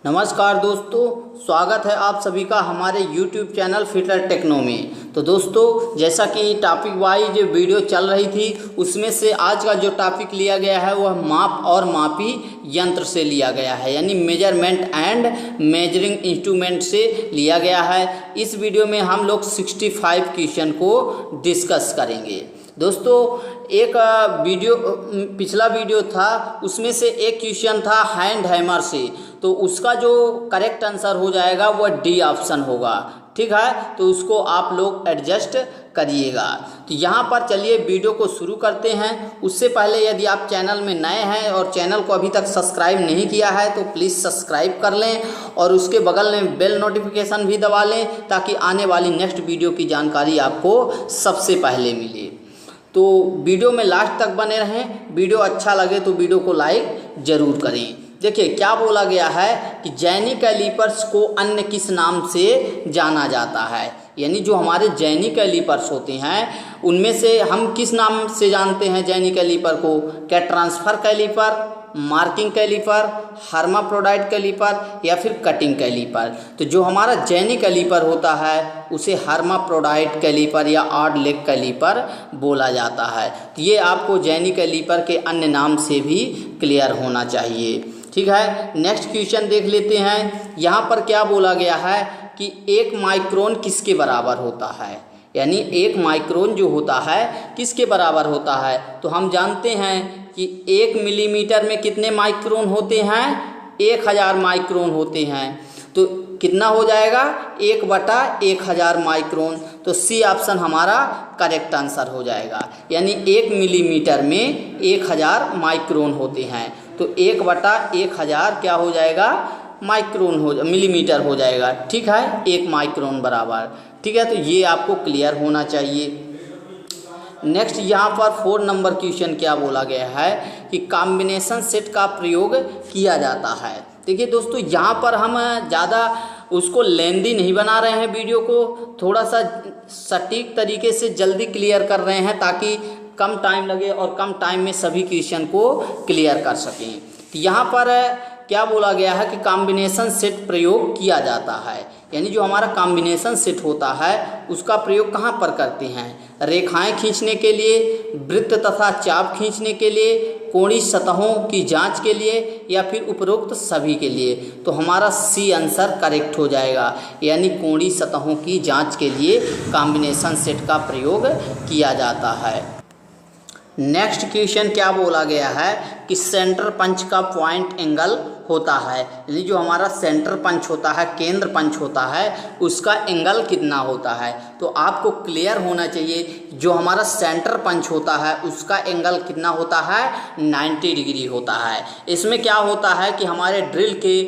नमस्कार दोस्तों, स्वागत है आप सभी का हमारे YouTube चैनल फिटर टेक्नो में। तो दोस्तों, जैसा कि टॉपिक वाइज वीडियो चल रही थी, उसमें से आज का जो टॉपिक लिया गया है वह माप और मापी यंत्र से लिया गया है, यानी मेजरमेंट एंड मेजरिंग इंस्ट्रूमेंट से लिया गया है। इस वीडियो में हम लोग 65 क्वेश्चन को डिस्कस करेंगे। दोस्तों, एक पिछला वीडियो था, उसमें से एक क्वेश्चन था हैंड हैमर से, तो उसका जो करेक्ट आंसर हो जाएगा वह डी ऑप्शन होगा। ठीक है, तो उसको आप लोग एडजस्ट करिएगा। तो यहाँ पर चलिए वीडियो को शुरू करते हैं। उससे पहले यदि आप चैनल में नए हैं और चैनल को अभी तक सब्सक्राइब नहीं किया है तो प्लीज़ सब्सक्राइब कर लें और उसके बगल में बेल नोटिफिकेशन भी दबा लें, ताकि आने वाली नेक्स्ट वीडियो की जानकारी आपको सबसे पहले मिले। तो वीडियो में लास्ट तक बने रहें। वीडियो अच्छा लगे तो वीडियो को लाइक ज़रूर करें। देखिए क्या बोला गया है कि जैनी कैलीपर्स को अन्य किस नाम से जाना जाता है, यानी जो हमारे जैनी कैलीपर्स होते हैं उनमें से हम किस नाम से जानते हैं जैनी कैलीपर को? क्या transfer caliper, marking caliper, hermaphrodite caliper या फिर कटिंग कैलीपर? तो जो हमारा जैनी कैलीपर होता है उसे हर्माफ्रोडाइट कैलीपर या ऑड लेग कैलीपर बोला जाता है। तो ये आपको जैनी कैलीपर के अन्य नाम से भी क्लियर होना चाहिए। ठीक है, नेक्स्ट क्वेश्चन देख लेते हैं। यहाँ पर क्या बोला गया है कि 1 माइक्रोन किसके बराबर होता है, यानी 1 माइक्रोन जो होता है किसके बराबर होता है? तो हम जानते हैं कि 1 मिलीमीटर में कितने माइक्रोन होते हैं? 1000 माइक्रोन होते हैं। तो कितना हो जाएगा? 1/1000 माइक्रोन। तो सी ऑप्शन हमारा करेक्ट आंसर हो जाएगा, यानी 1 मिलीमीटर में 1000 माइक्रोन होते हैं। तो 1/1000 क्या हो जाएगा? मिलीमीटर हो जाएगा। ठीक है, 1 माइक्रोन बराबर। ठीक है, तो ये आपको क्लियर होना चाहिए। नेक्स्ट यहाँ पर 4 नंबर क्वेश्चन क्या बोला गया है कि कॉम्बिनेशन सेट का प्रयोग किया जाता है। देखिए दोस्तों, यहाँ पर हम ज़्यादा उसको लेंदी नहीं बना रहे हैं, वीडियो को थोड़ा सा सटीक तरीके से जल्दी क्लियर कर रहे हैं, ताकि कम टाइम लगे और कम टाइम में सभी क्वेश्चन को क्लियर कर सकें। तो यहाँ पर क्या बोला गया है कि कॉम्बिनेशन सेट प्रयोग किया जाता है, यानी जो हमारा कॉम्बिनेशन सेट होता है उसका प्रयोग कहाँ पर करते हैं? रेखाएं खींचने के लिए, वृत्त तथा चाप खींचने के लिए, कोणीय सतहों की जांच के लिए या फिर उपरोक्त सभी के लिए? तो हमारा सी आंसर करेक्ट हो जाएगा, यानी कोणीय सतहों की जांच के लिए कॉम्बिनेशन सेट का प्रयोग किया जाता है। नेक्स्ट क्वेश्चन क्या बोला गया है कि सेंटर पंच का पॉइंट एंगल होता है, यानी जो हमारा सेंटर पंच होता है, केंद्र पंच होता है, उसका एंगल कितना होता है? तो आपको क्लियर होना चाहिए, जो हमारा सेंटर पंच होता है उसका एंगल कितना होता है? 90 डिग्री होता है। इसमें क्या होता है कि हमारे ड्रिल के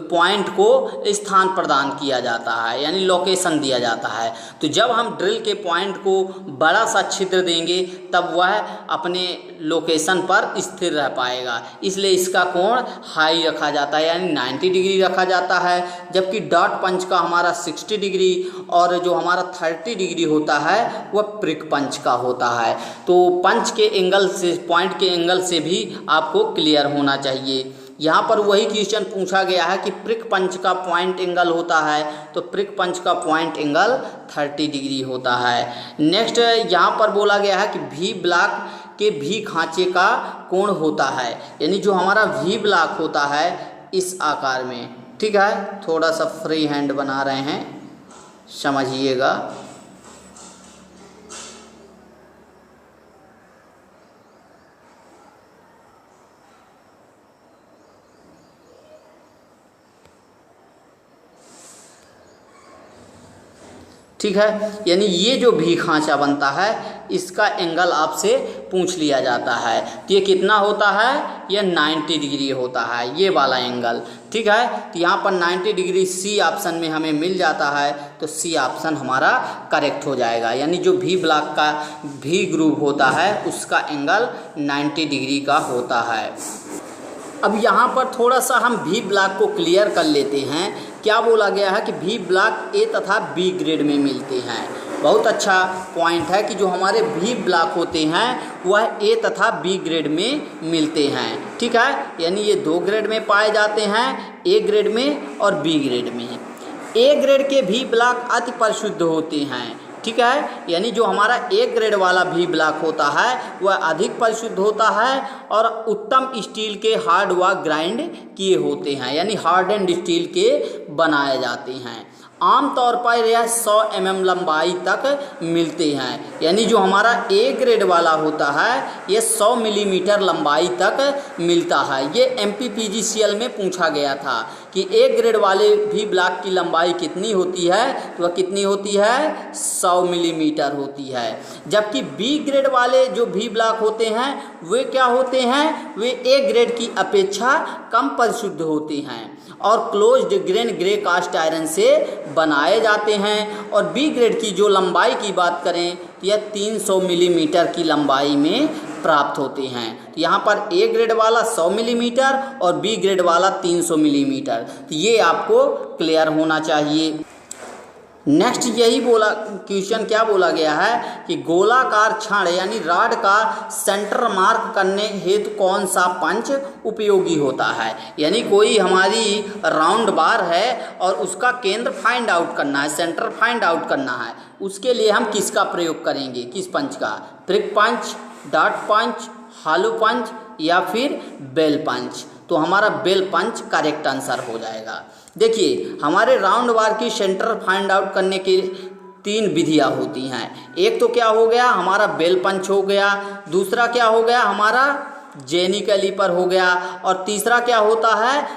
पॉइंट को स्थान प्रदान किया जाता है, यानी लोकेशन दिया जाता है। तो जब हम ड्रिल के पॉइंट को बड़ा सा छिद्र देंगे तब वह अपने लोकेशन पर स्थिर रह पाएगा, इसलिए इसका कोण हाई रखा जाता है, यानी 90 डिग्री रखा जाता है। जबकि डॉट पंच का हमारा 60 डिग्री और जो हमारा 30 डिग्री होता है वह प्रिक पंच का होता है। तो पंच के एंगल से, पॉइंट के एंगल से भी आपको क्लियर होना चाहिए। यहाँ पर वही क्वेश्चन पूछा गया है कि प्रिक पंच का पॉइंट एंगल होता है, तो प्रिक पंच का पॉइंट एंगल 30 डिग्री होता है। नेक्स्ट यहाँ पर बोला गया है कि भी ब्लॉक के भी खांचे का कोण होता है, यानी जो हमारा भी ब्लॉक होता है इस आकार में। ठीक है, थोड़ा सा फ्री हैंड बना रहे हैं, समझिएगा। ठीक है, यानी ये जो भी खांचा बनता है इसका एंगल आपसे पूछ लिया जाता है। तो ये कितना होता है? ये 90 डिग्री होता है, ये वाला एंगल। ठीक है, तो यहाँ पर 90 डिग्री सी ऑप्शन में हमें मिल जाता है, तो सी ऑप्शन हमारा करेक्ट हो जाएगा, यानी जो भी ब्लॉक का भी ग्रूव होता है उसका एंगल 90 डिग्री का होता है। अब यहाँ पर थोड़ा सा हम भी ब्लॉक को क्लियर कर लेते हैं। क्या बोला गया है कि भी ब्लॉक ए तथा बी ग्रेड में मिलते हैं। बहुत अच्छा पॉइंट है कि जो हमारे भी ब्लॉक होते हैं वह ए तथा बी ग्रेड में मिलते हैं। ठीक है, यानी ये 2 ग्रेड में पाए जाते हैं, ए ग्रेड में और बी ग्रेड में। ए ग्रेड के भी ब्लॉक अति परिशुद्ध होते हैं, ठीक है, यानी जो हमारा ए ग्रेड वाला भी ब्लॉक होता है वह अधिक परिशुद्ध होता है और उत्तम स्टील के हार्ड व ग्राइंड किए होते हैं, यानी हार्ड एंड स्टील के बनाए जाते हैं। आमतौर पर यह 100 mm लंबाई तक मिलते हैं, यानी जो हमारा ए ग्रेड वाला होता है ये 100 मिलीमीटर लंबाई तक मिलता है। ये MPPGCL में पूछा गया था कि ए ग्रेड वाले भी ब्लॉक की लंबाई कितनी होती है, तो वह कितनी होती है, 100 मिलीमीटर होती है। जबकि बी ग्रेड वाले जो भी ब्लॉक होते हैं वे क्या होते हैं, वे ए ग्रेड की अपेक्षा कम परिशुद्ध होते हैं और closed grain grey cast iron से बनाए जाते हैं। और बी ग्रेड की जो लंबाई की बात करें तो यह 300 मिलीमीटर की लंबाई में प्राप्त होते हैं। तो यहाँ पर ए ग्रेड वाला 100 मिलीमीटर और बी ग्रेड वाला 300 मिलीमीटर, तो ये आपको क्लियर होना चाहिए। नेक्स्ट यही बोला क्वेश्चन क्या बोला गया है कि गोलाकार छड़ यानी रॉड का सेंटर मार्क करने हेतु कौन सा पंच उपयोगी होता है। यानी कोई हमारी राउंड बार है और उसका केंद्र फाइंड आउट करना है, सेंटर फाइंड आउट करना है, उसके लिए हम किसका प्रयोग करेंगे, किस पंच का, प्रिक पंच, डॉट पंच, हालू पंच या फिर बेल पंच। तो हमारा बेल पंच करेक्ट आंसर हो जाएगा। देखिए हमारे राउंड बार की सेंटर फाइंड आउट करने की 3 विधियाँ होती हैं। एक तो क्या हो गया हमारा बेल पंच हो गया, दूसरा क्या हो गया हमारा जेनी कैलीपर हो गया, और तीसरा क्या होता है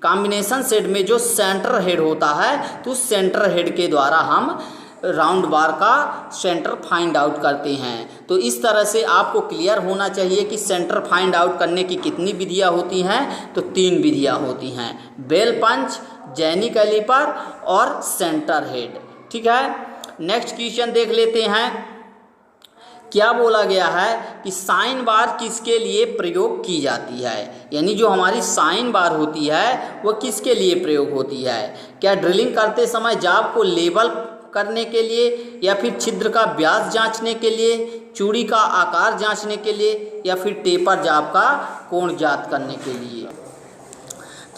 कॉम्बिनेशन सेट में जो सेंटर हेड होता है तो सेंटर हेड के द्वारा हम राउंड बार का सेंटर फाइंड आउट करते हैं। तो इस तरह से आपको क्लियर होना चाहिए कि सेंटर फाइंड आउट करने की कितनी विधियाँ होती हैं, तो 3 विधियाँ होती हैं, बेल पंच, जेनी कैलीपर और सेंटर हेड। ठीक है, नेक्स्ट क्वेश्चन देख लेते हैं। क्या बोला गया है कि साइन बार किसके लिए प्रयोग की जाती है, यानी जो हमारी साइन बार होती है वह किसके लिए प्रयोग होती है। क्या ड्रिलिंग करते समय जाब को लेवल करने के लिए, या फिर छिद्र का व्यास जांचने के लिए, चूड़ी का आकार जांचने के लिए, या फिर टेपर जाब का कोण ज्ञात करने के लिए।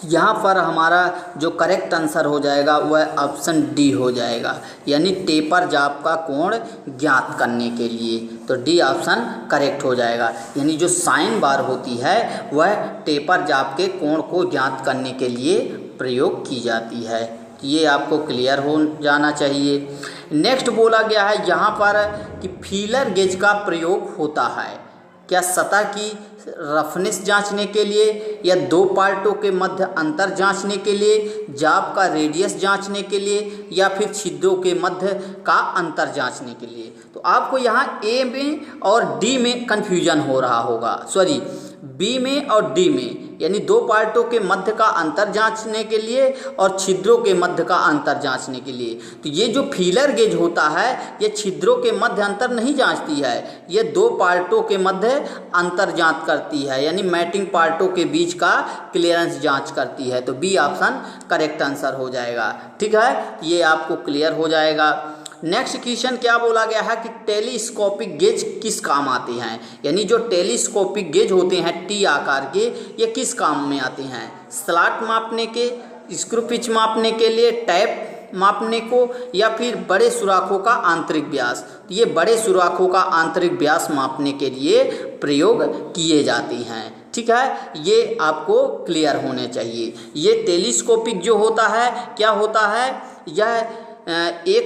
यहाँ पर हमारा जो करेक्ट आंसर हो जाएगा वह ऑप्शन डी हो जाएगा, यानी टेपर जाब का कोण ज्ञात करने के लिए। तो डी ऑप्शन करेक्ट हो जाएगा, यानी जो साइन बार होती है वह टेपर जाब के कोण को ज्ञात करने के लिए प्रयोग की जाती है। ये आपको क्लियर हो जाना चाहिए। नेक्स्ट बोला गया है यहाँ पर कि फीलर गेज का प्रयोग होता है क्या सतह की रफनेस जांचने के लिए, या 2 पार्टों के मध्य अंतर जांचने के लिए, जाब का रेडियस जांचने के लिए, या फिर छिद्रों के मध्य का अंतर जांचने के लिए। तो आपको यहाँ ए में और डी में कन्फ्यूजन हो रहा होगा, सॉरी बी में और डी में, यानी 2 पार्टों के मध्य का अंतर जांचने के लिए और छिद्रों के मध्य का अंतर जांचने के लिए। तो ये जो फीलर गेज होता है ये छिद्रों के मध्य अंतर नहीं जांचती है, ये 2 पार्टों के मध्य अंतर जांच करती है, यानी मैटिंग पार्टों के बीच का क्लियरेंस जांच करती है। तो बी ऑप्शन करेक्ट आंसर हो जाएगा। ठीक है, ये आपको क्लियर हो जाएगा। नेक्स्ट क्वेश्चन क्या बोला गया है कि टेलीस्कोपिक गेज किस काम आते हैं, यानी जो टेलीस्कोपिक गेज होते हैं टी आकार के, ये किस काम में आते हैं, स्लॉट मापने के, स्क्रू पिच मापने के लिए, टैप मापने को, या फिर बड़े सुराखों का आंतरिक व्यास। तो ये बड़े सुराखों का आंतरिक व्यास मापने के लिए प्रयोग किए जाते हैं। ठीक है, ये आपको क्लियर होने चाहिए। ये टेलीस्कोपिक जो होता है क्या होता है, यह ये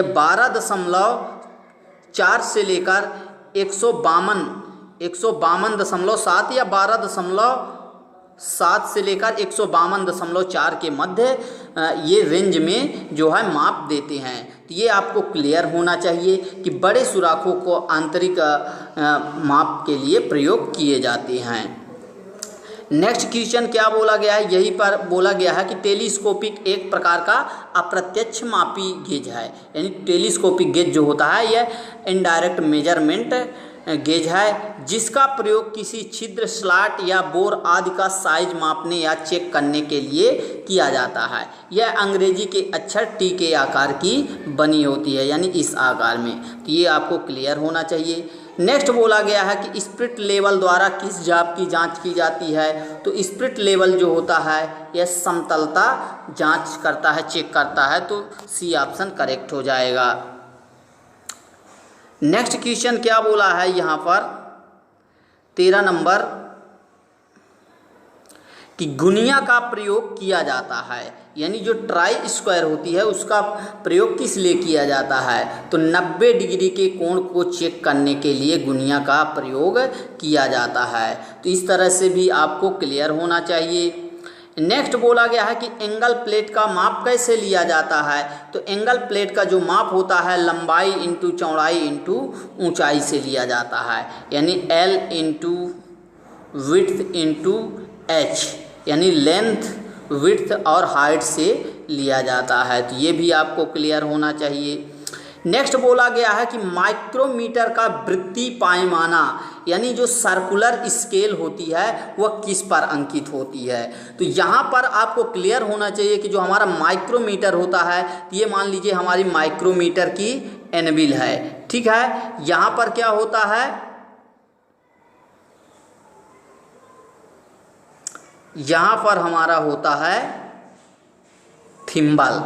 12.4 से लेकर 152.7 या 12.7 से लेकर 152.4 के मध्य ये रेंज में जो है माप देते हैं। तो ये आपको क्लियर होना चाहिए कि बड़े सुराखों को आंतरिक माप के लिए प्रयोग किए जाते हैं। नेक्स्ट क्वेश्चन क्या बोला गया है, यहीं पर बोला गया है कि टेलीस्कोपिक एक प्रकार का अप्रत्यक्ष मापी गेज है, यानी टेलीस्कोपिक गेज जो होता है यह इनडायरेक्ट मेजरमेंट गेज है, जिसका प्रयोग किसी छिद्र, स्लॉट या बोर आदि का साइज मापने या चेक करने के लिए किया जाता है। यह अंग्रेजी के अक्षर टी के आकार की बनी होती है, यानी इस आकार में। तो ये आपको क्लियर होना चाहिए। नेक्स्ट बोला गया है कि स्पिरिट लेवल द्वारा किस जाप की जांच की जाती है। तो स्पिरिट लेवल जो होता है यह समतलता जांच करता है, चेक करता है। तो सी ऑप्शन करेक्ट हो जाएगा। नेक्स्ट क्वेश्चन क्या बोला है यहाँ पर 13 नंबर कि गुनिया का प्रयोग किया जाता है, यानी जो ट्राई स्क्वायर होती है उसका प्रयोग किस लिए किया जाता है। तो 90 डिग्री के कोण को चेक करने के लिए गुनिया का प्रयोग किया जाता है। तो इस तरह से भी आपको क्लियर होना चाहिए। नेक्स्ट बोला गया है कि एंगल प्लेट का माप कैसे लिया जाता है। तो एंगल प्लेट का जो माप होता है लंबाई इंटू चौड़ाई इंटू ऊंचाई से लिया जाता है, यानी L into width into H, यानी लेंथ, विड्थ और हाइट से लिया जाता है। तो ये भी आपको क्लियर होना चाहिए। नेक्स्ट बोला गया है कि माइक्रोमीटर का वृत्तीय पैमाना, यानी जो सर्कुलर स्केल होती है वह किस पर अंकित होती है। तो यहाँ पर आपको क्लियर होना चाहिए कि जो हमारा माइक्रोमीटर होता है, तो ये मान लीजिए हमारी माइक्रोमीटर की एनविल है, ठीक है। यहाँ पर क्या होता है, यहाँ पर हमारा होता है थिम्बल,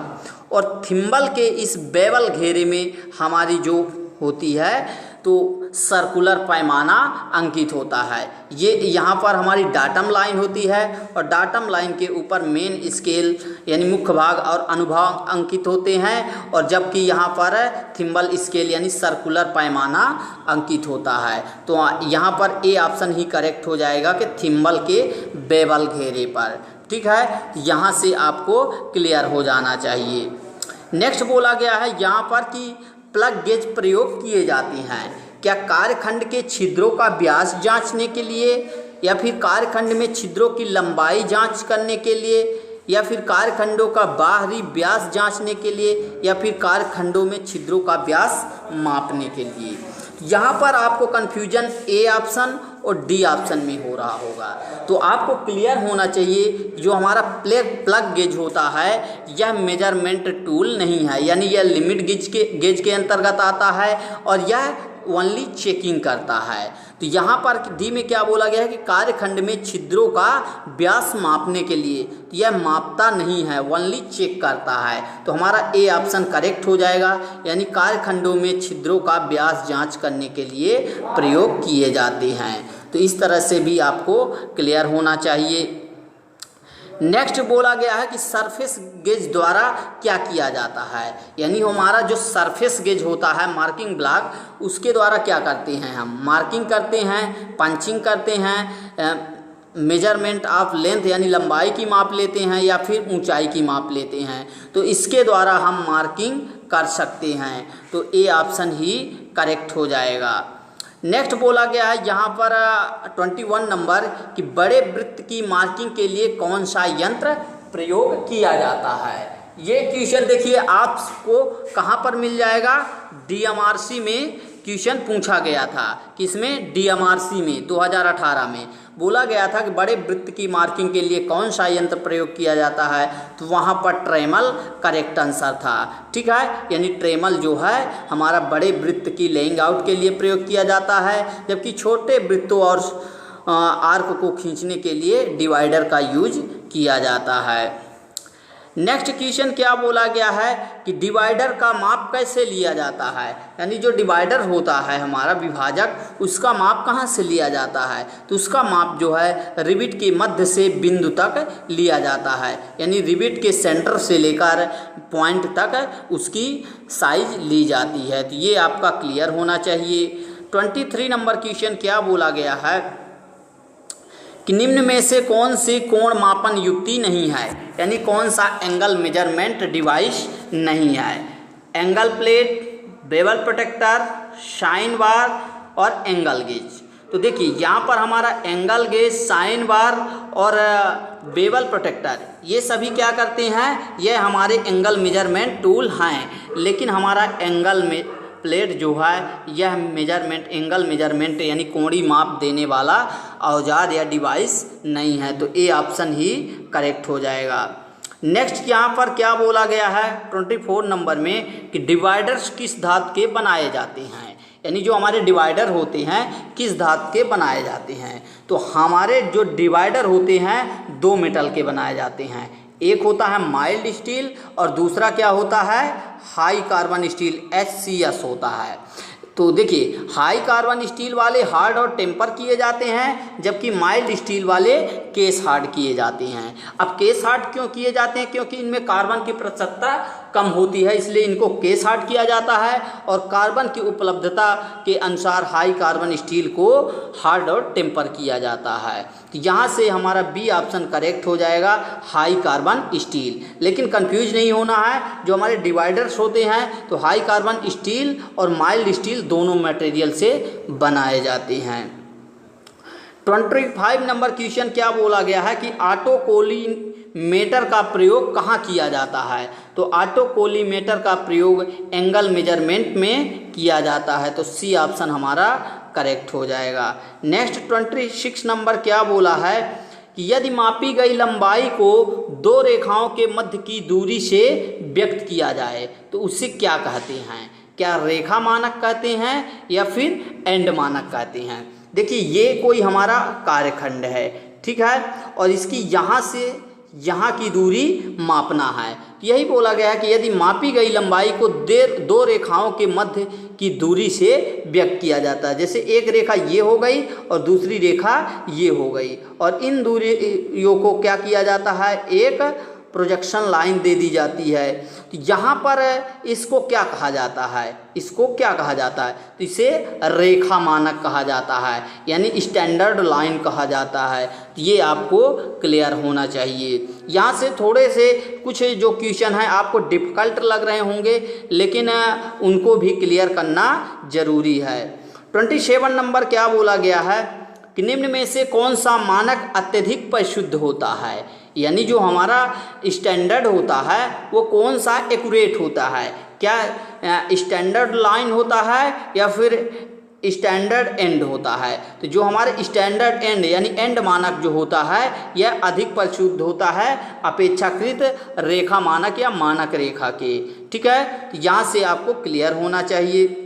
और थिम्बल के इस बेवल घेरे में हमारी जो होती है तो सर्कुलर पैमाना अंकित होता है। ये यहाँ पर हमारी डाटम लाइन होती है और डाटम लाइन के ऊपर मेन स्केल यानी मुख्य भाग और अनुभाग अंकित होते हैं, और जबकि यहाँ पर थिम्बल स्केल यानी सर्कुलर पैमाना अंकित होता है। तो यहाँ पर ए ऑप्शन ही करेक्ट हो जाएगा कि थिम्बल के बेवल घेरे पर, ठीक है। यहाँ से आपको क्लियर हो जाना चाहिए। नेक्स्ट बोला गया है यहाँ पर कि प्लग गेज प्रयोग किए जाते हैं क्या कार्यखंड के छिद्रों का व्यास जांचने के लिए, या फिर कार्यखंड में छिद्रों की लंबाई जांच करने के लिए, या फिर कार्यखंडों का बाहरी व्यास जांचने के लिए, या फिर कार्यखंडों में छिद्रों का व्यास मापने के लिए। यहाँ पर आपको कन्फ्यूजन ए ऑप्शन और डी ऑप्शन में हो रहा होगा। तो आपको क्लियर होना चाहिए जो हमारा प्लग गेज होता है यह मेजरमेंट टूल नहीं है, यानी यह लिमिट गेज के अंतर्गत आता है और यह ओनली चेकिंग करता है। तो यहाँ पर डी में क्या बोला गया है कि कार्यखंड में छिद्रों का व्यास मापने के लिए, तो यह मापता नहीं है, ओनली चेक करता है। तो हमारा ए ऑप्शन करेक्ट हो जाएगा, यानी कार्यखंडों में छिद्रों का व्यास जांच करने के लिए प्रयोग किए जाते हैं। तो इस तरह से भी आपको क्लियर होना चाहिए। नेक्स्ट बोला गया है कि सरफेस गेज द्वारा क्या किया जाता है, यानी हमारा जो सरफेस गेज होता है मार्किंग ब्लॉक, उसके द्वारा क्या करते हैं, हम मार्किंग करते हैं, पंचिंग करते हैं, मेजरमेंट ऑफ लेंथ यानी लंबाई की माप लेते हैं, या फिर ऊंचाई की माप लेते हैं। तो इसके द्वारा हम मार्किंग कर सकते हैं। तो ए ऑप्शन ही करेक्ट हो जाएगा। नेक्स्ट बोला गया है यहाँ पर 21 नंबर कि बड़े वृत्त की मार्किंग के लिए कौन सा यंत्र प्रयोग किया जाता है। ये क्वेश्चन देखिए आपको कहाँ पर मिल जाएगा, DMRC में क्वेश्चन पूछा गया था। किसमें, DMRC में 2018 में बोला गया था कि बड़े वृत्त की मार्किंग के लिए कौन सा यंत्र प्रयोग किया जाता है। तो वहाँ पर ट्रेमल करेक्ट आंसर था, ठीक है। यानी ट्रेमल जो है हमारा बड़े वृत्त की लेइंग आउट के लिए प्रयोग किया जाता है, जबकि छोटे वृत्तों और आर्क को खींचने के लिए डिवाइडर का यूज किया जाता है। नेक्स्ट क्वेश्चन क्या बोला गया है कि डिवाइडर का माप कैसे लिया जाता है, यानी जो डिवाइडर होता है हमारा विभाजक, उसका माप कहाँ से लिया जाता है। तो उसका माप जो है रिबिट के मध्य से बिंदु तक लिया जाता है, यानी रिबिट के सेंटर से लेकर पॉइंट तक उसकी साइज ली जाती है। तो ये आपका क्लियर होना चाहिए। 23 नंबर क्वेश्चन क्या बोला गया है कि निम्न में से कौन सी कोण मापन युक्ति नहीं है, यानी कौन सा एंगल मेजरमेंट डिवाइस नहीं है। Angle plate, bevel protector, sine bar और एंगल गेज। तो देखिए यहाँ पर हमारा एंगल गेज, साइन बार और बेवल प्रोटेक्टर ये सभी क्या करते हैं, ये हमारे एंगल मेजरमेंट टूल हैं, लेकिन हमारा एंगल में प्लेट जो है यह मेजरमेंट, एंगल मेजरमेंट यानी कोणीय माप देने वाला औजार या डिवाइस नहीं है। तो ए ऑप्शन ही करेक्ट हो जाएगा। नेक्स्ट यहाँ पर क्या बोला गया है 24 नंबर में कि डिवाइडर्स किस धातु के बनाए जाते हैं, यानी जो हमारे डिवाइडर होते हैं किस धातु के बनाए जाते हैं, तो हमारे जो डिवाइडर होते हैं 2 मेटल के बनाए जाते हैं। एक होता है माइल्ड स्टील और दूसरा क्या होता है, हाई कार्बन स्टील HCS होता है। तो देखिए हाई कार्बन स्टील वाले हार्ड और टेम्पर किए जाते हैं, जबकि माइल्ड स्टील वाले केस हार्ड किए जाते हैं। अब केस हार्ड क्यों किए जाते हैं, क्योंकि इनमें कार्बन की प्रतिशतता कम होती है, इसलिए इनको केस हार्ड किया जाता है। और कार्बन की उपलब्धता के अनुसार हाई कार्बन स्टील को हार्ड और टेम्पर किया जाता है। तो यहाँ से हमारा बी ऑप्शन करेक्ट हो जाएगा, हाई कार्बन स्टील। लेकिन कंफ्यूज नहीं होना है, जो हमारे डिवाइडर्स होते हैं तो हाई कार्बन स्टील और माइल्ड स्टील दोनों मटेरियल से बनाए जाते हैं। 25 नंबर क्वेश्चन क्या बोला गया है कि ऑटोकोलिमेटर का प्रयोग कहाँ किया जाता है, तो ऑटोकोलिमेटर का प्रयोग एंगल मेजरमेंट में किया जाता है, तो सी ऑप्शन हमारा करेक्ट हो जाएगा। नेक्स्ट 26 नंबर क्या बोला है कि यदि मापी गई लंबाई को 2 रेखाओं के मध्य की दूरी से व्यक्त किया जाए तो उसे क्या कहते हैं, क्या रेखा मानक कहते हैं या फिर एंड मानक कहते हैं। देखिए ये कोई हमारा कार्यखंड है, ठीक है, और इसकी यहाँ से यहाँ की दूरी मापना है। यही बोला गया है कि यदि मापी गई लंबाई को 2 रेखाओं के मध्य की दूरी से व्यक्त किया जाता है, जैसे एक रेखा ये हो गई और दूसरी रेखा ये हो गई, और इन दूरियों को क्या किया जाता है, एक प्रोजेक्शन लाइन दे दी जाती है। तो यहाँ पर इसको क्या कहा जाता है, इसको क्या कहा जाता है, तो इसे रेखा मानक कहा जाता है, यानी स्टैंडर्ड लाइन कहा जाता है। तो ये आपको क्लियर होना चाहिए। यहाँ से थोड़े से कुछ जो क्वेश्चन हैं आपको डिफ़िकल्ट लग रहे होंगे, लेकिन उनको भी क्लियर करना जरूरी है। 27 नंबर क्या बोला गया है कि निम्न में से कौन सा मानक अत्यधिक परिशुद्ध होता है, यानी जो हमारा स्टैंडर्ड होता है वो कौन सा एक्यूरेट होता है, क्या स्टैंडर्ड लाइन होता है या फिर स्टैंडर्ड एंड होता है। तो जो हमारे स्टैंडर्ड एंड यानी एंड मानक जो होता है यह अधिक परिशुद्ध होता है अपेक्षाकृत रेखा मानक या मानक रेखा के, ठीक है। तो यहाँ से आपको क्लियर होना चाहिए।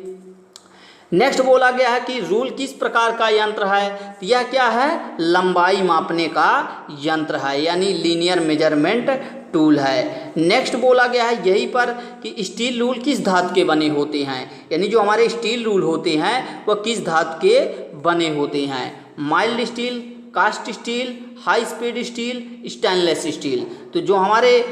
नेक्स्ट बोला गया है कि रूल किस प्रकार का यंत्र है, तो यह क्या है, लंबाई मापने का यंत्र है, यानी लीनियर मेजरमेंट टूल है। नेक्स्ट बोला गया है यहीं पर कि स्टील रूल किस धातु के बने होते हैं, यानी जो हमारे स्टील रूल होते हैं वह किस धातु के बने होते हैं, mild steel, cast steel, high speed steel, stainless steel. तो जो हमारे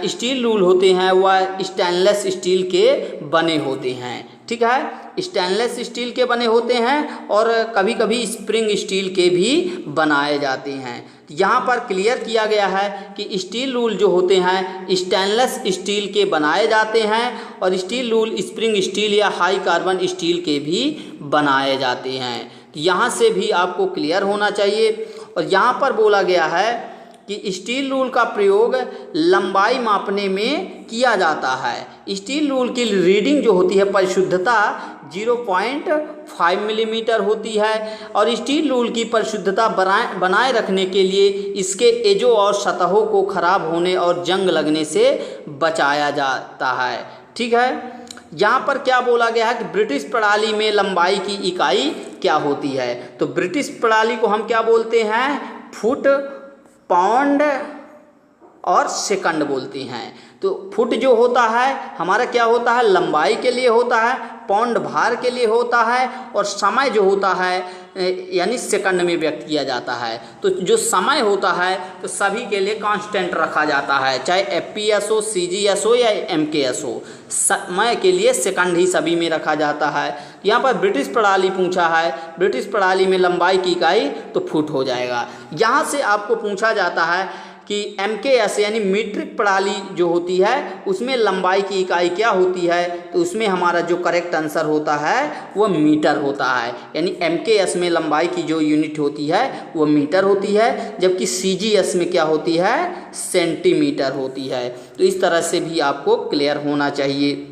स्टील रूल होते हैं वह स्टेनलेस स्टील के बने होते हैं, ठीक है, स्टेनलेस स्टील के बने होते हैं और कभी कभी स्प्रिंग स्टील के भी बनाए जाते हैं। यहाँ पर क्लियर किया गया है कि स्टील रूल जो होते हैं स्टेनलेस स्टील के बनाए जाते हैं और स्टील रूल स्प्रिंग स्टील या हाई कार्बन स्टील के भी बनाए जाते हैं। यहाँ से भी आपको क्लियर होना चाहिए। और यहाँ पर बोला गया है कि स्टील रूल का प्रयोग लंबाई मापने में किया जाता है। स्टील रूल की रीडिंग जो होती है परिशुद्धता 0.5 मिलीमीटर होती है और स्टील रूल की परिशुद्धता बनाए रखने के लिए इसके एजों और सतहों को खराब होने और जंग लगने से बचाया जाता है, ठीक है। यहाँ पर क्या बोला गया है कि ब्रिटिश प्रणाली में लंबाई की इकाई क्या होती है, तो ब्रिटिश प्रणाली को हम क्या बोलते हैं, फुट, पाउंड और सेकंड बोलते हैं। तो फुट जो होता है हमारा क्या होता है, लंबाई के लिए होता है, पाउंड भार के लिए होता है और समय जो होता है यानी सेकंड में व्यक्त किया जाता है। तो जो समय होता है तो सभी के लिए कांस्टेंट रखा जाता है, चाहे FPS हो, CGS हो या MKS हो, समय के लिए सेकंड ही सभी में रखा जाता है। यहाँ पर ब्रिटिश प्रणाली पूछा है, ब्रिटिश प्रणाली में लंबाई की इकाई तो फुट हो जाएगा। यहाँ से आपको पूछा जाता है कि MKS यानी मीट्रिक प्रणाली जो होती है उसमें लंबाई की इकाई क्या होती है, तो उसमें हमारा जो करेक्ट आंसर होता है वो मीटर होता है। यानी MKS में लंबाई की जो यूनिट होती है वो मीटर होती है, जबकि CGS में क्या होती है, सेंटीमीटर होती है। तो इस तरह से भी आपको क्लियर होना चाहिए।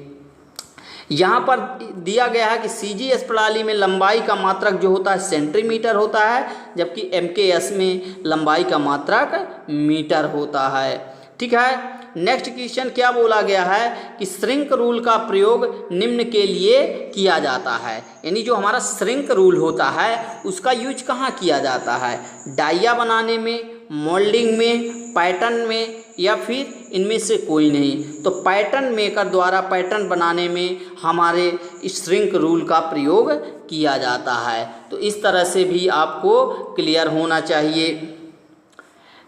यहाँ पर दिया गया है कि CGS प्रणाली में लंबाई का मात्रक जो होता है सेंटीमीटर होता है, जबकि MKS में लंबाई का मात्रक मीटर होता है। ठीक है। नेक्स्ट क्वेश्चन क्या बोला गया है कि श्रिंक रूल का प्रयोग निम्न के लिए किया जाता है। यानी जो हमारा श्रिंक रूल होता है उसका यूज कहाँ किया जाता है, डाइया बनाने में, मोल्डिंग में, पैटर्न में, या फिर इनमें से कोई नहीं। तो पैटर्न मेकर द्वारा पैटर्न बनाने में हमारे श्रिंक रूल का प्रयोग किया जाता है। तो इस तरह से भी आपको क्लियर होना चाहिए।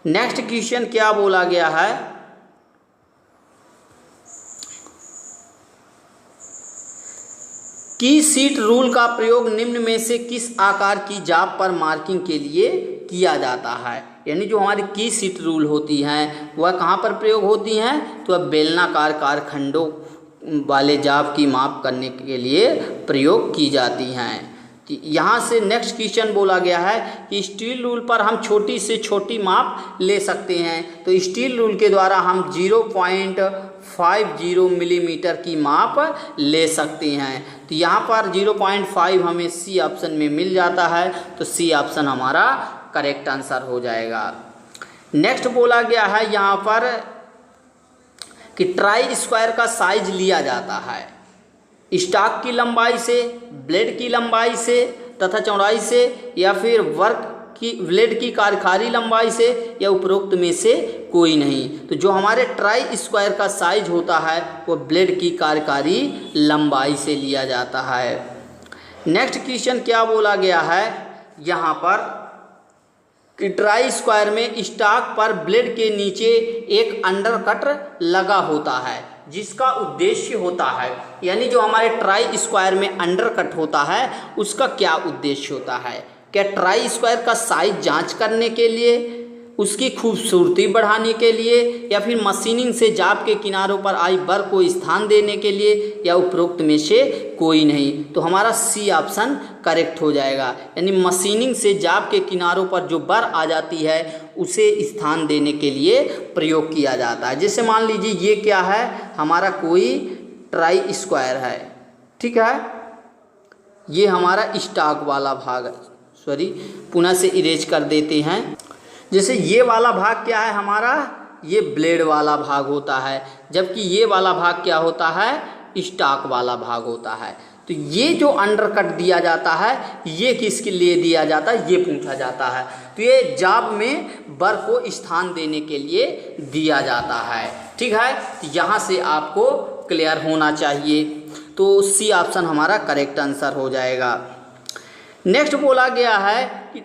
नेक्स्ट क्वेश्चन क्या बोला गया है, की सीट रूल का प्रयोग निम्न में से किस आकार की जाप पर मार्किंग के लिए किया जाता है। यानी जो हमारी की सीट रूल होती हैं वह कहाँ पर प्रयोग होती हैं, तो वह बेलनाकार कारखंडों वाले जाप की माप करने के लिए प्रयोग की जाती हैं। यहाँ से नेक्स्ट क्वेश्चन बोला गया है कि स्टील रूल पर हम छोटी से छोटी माप ले सकते हैं। तो स्टील रूल के द्वारा हम 0.50 मिलीमीटर की माप ले सकते हैं। तो यहाँ पर 0.5 हमें सी ऑप्शन में मिल जाता है। तो सी ऑप्शन हमारा करेक्ट आंसर हो जाएगा। नेक्स्ट बोला गया है यहाँ पर कि ट्राई स्क्वायर का साइज लिया जाता है स्टॉक की लंबाई से, ब्लेड की लंबाई से तथा चौड़ाई से, या फिर वर्क की ब्लेड की कार्यकारी लंबाई से, या उपरोक्त में से कोई नहीं। तो जो हमारे ट्राई स्क्वायर का साइज होता है वो ब्लेड की कार्यकारी लंबाई से लिया जाता है। नेक्स्ट क्वेश्चन क्या बोला गया है यहाँ पर कि ट्राई स्क्वायर में स्टॉक पर ब्लेड के नीचे एक अंडरकट लगा होता है जिसका उद्देश्य होता है। यानी जो हमारे ट्राई स्क्वायर में अंडरकट होता है उसका क्या उद्देश्य होता है, क्या ट्राई स्क्वायर का साइज जांच करने के लिए, उसकी खूबसूरती बढ़ाने के लिए, या फिर मशीनिंग से जाप के किनारों पर आई बर को स्थान देने के लिए, या उपरोक्त में से कोई नहीं। तो हमारा सी ऑप्शन करेक्ट हो जाएगा। यानी मशीनिंग से जाप के किनारों पर जो बर आ जाती है उसे स्थान देने के लिए प्रयोग किया जाता है। जैसे मान लीजिए ये क्या है, हमारा कोई ट्राई स्क्वायर है, ठीक है, ये हमारा स्टॉक वाला भाग है, सॉरी पुनः से इरेज कर देते हैं। जैसे ये वाला भाग क्या है हमारा, ये ब्लेड वाला भाग होता है, जबकि ये वाला भाग क्या होता है, स्टॉक वाला भाग होता है। तो ये जो अंडरकट दिया जाता है ये किसके लिए दिया जाता है, ये पूछा जाता है। तो ये जाब में बर को स्थान देने के लिए दिया जाता है, ठीक है। तो यहाँ से आपको क्लियर होना चाहिए। तो सी ऑप्शन हमारा करेक्ट आंसर हो जाएगा। नेक्स्ट बोला गया है कि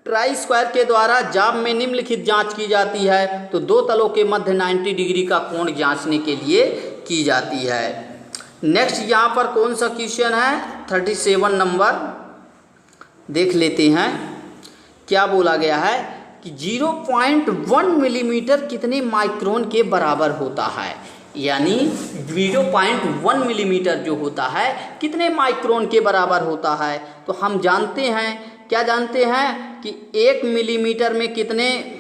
ट्राई स्क्वायर के द्वारा जाब में निम्नलिखित जांच की जाती है। तो दो तलों के मध्य 90 डिग्री का कोण जांचने के लिए की जाती है। नेक्स्ट यहाँ पर कौन सा क्वेश्चन है, 37 नंबर देख लेते हैं। क्या बोला गया है कि 0.1 मिलीमीटर कितने माइक्रोन के बराबर होता है। यानी 0.1 मिलीमीटर जो होता है कितने माइक्रोन के बराबर होता है। तो हम जानते हैं, क्या जानते हैं कि 1 मिलीमीटर में कितने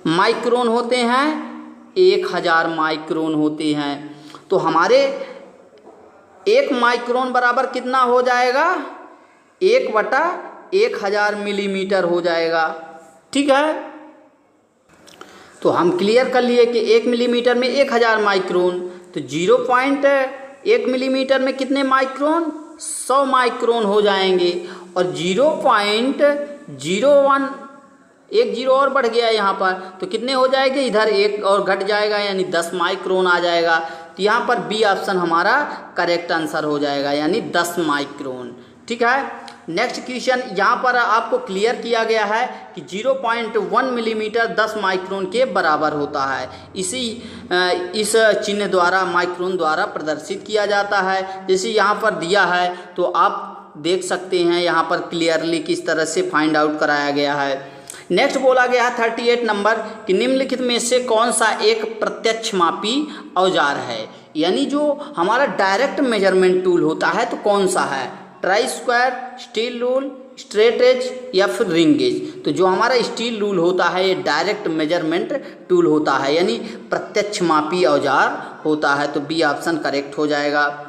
माइक्रोन होते हैं, 1000 माइक्रोन होते हैं। तो हमारे 1 माइक्रोन बराबर कितना हो जाएगा, 1/1000 मिलीमीटर हो जाएगा, ठीक है। तो हम क्लियर कर लिए कि 1 मिलीमीटर में 1000 माइक्रोन। तो 0.1 मिलीमीटर में कितने माइक्रोन, 100 माइक्रोन हो जाएंगे। और 0.01 एक जीरो और बढ़ गया यहाँ पर, तो कितने हो जाएंगे, इधर एक और घट जाएगा यानी 10 माइक्रोन आ जाएगा। तो यहाँ पर बी ऑप्शन हमारा करेक्ट आंसर हो जाएगा, यानी 10 माइक्रोन, ठीक है। नेक्स्ट क्वेश्चन यहाँ पर आपको क्लियर किया गया है कि 0.1 मिलीमीटर 10 माइक्रोन के बराबर होता है। इस चिन्ह द्वारा माइक्रोन द्वारा प्रदर्शित किया जाता है। जैसे यहाँ पर दिया है तो आप देख सकते हैं यहाँ पर क्लियरली किस तरह से फाइंड आउट कराया गया है। नेक्स्ट बोला गया है 38 नंबर कि निम्नलिखित में से कौन सा एक प्रत्यक्ष मापी औजार है। यानी जो हमारा डायरेक्ट मेजरमेंट टूल होता है तो कौन सा है, try square, steel rule, straight edge, या फिर रिंग गेज। तो जो हमारा स्टील रूल होता है ये डायरेक्ट मेजरमेंट टूल होता है, यानी प्रत्यक्ष मापी औजार होता है। तो बी ऑप्शन करेक्ट हो जाएगा।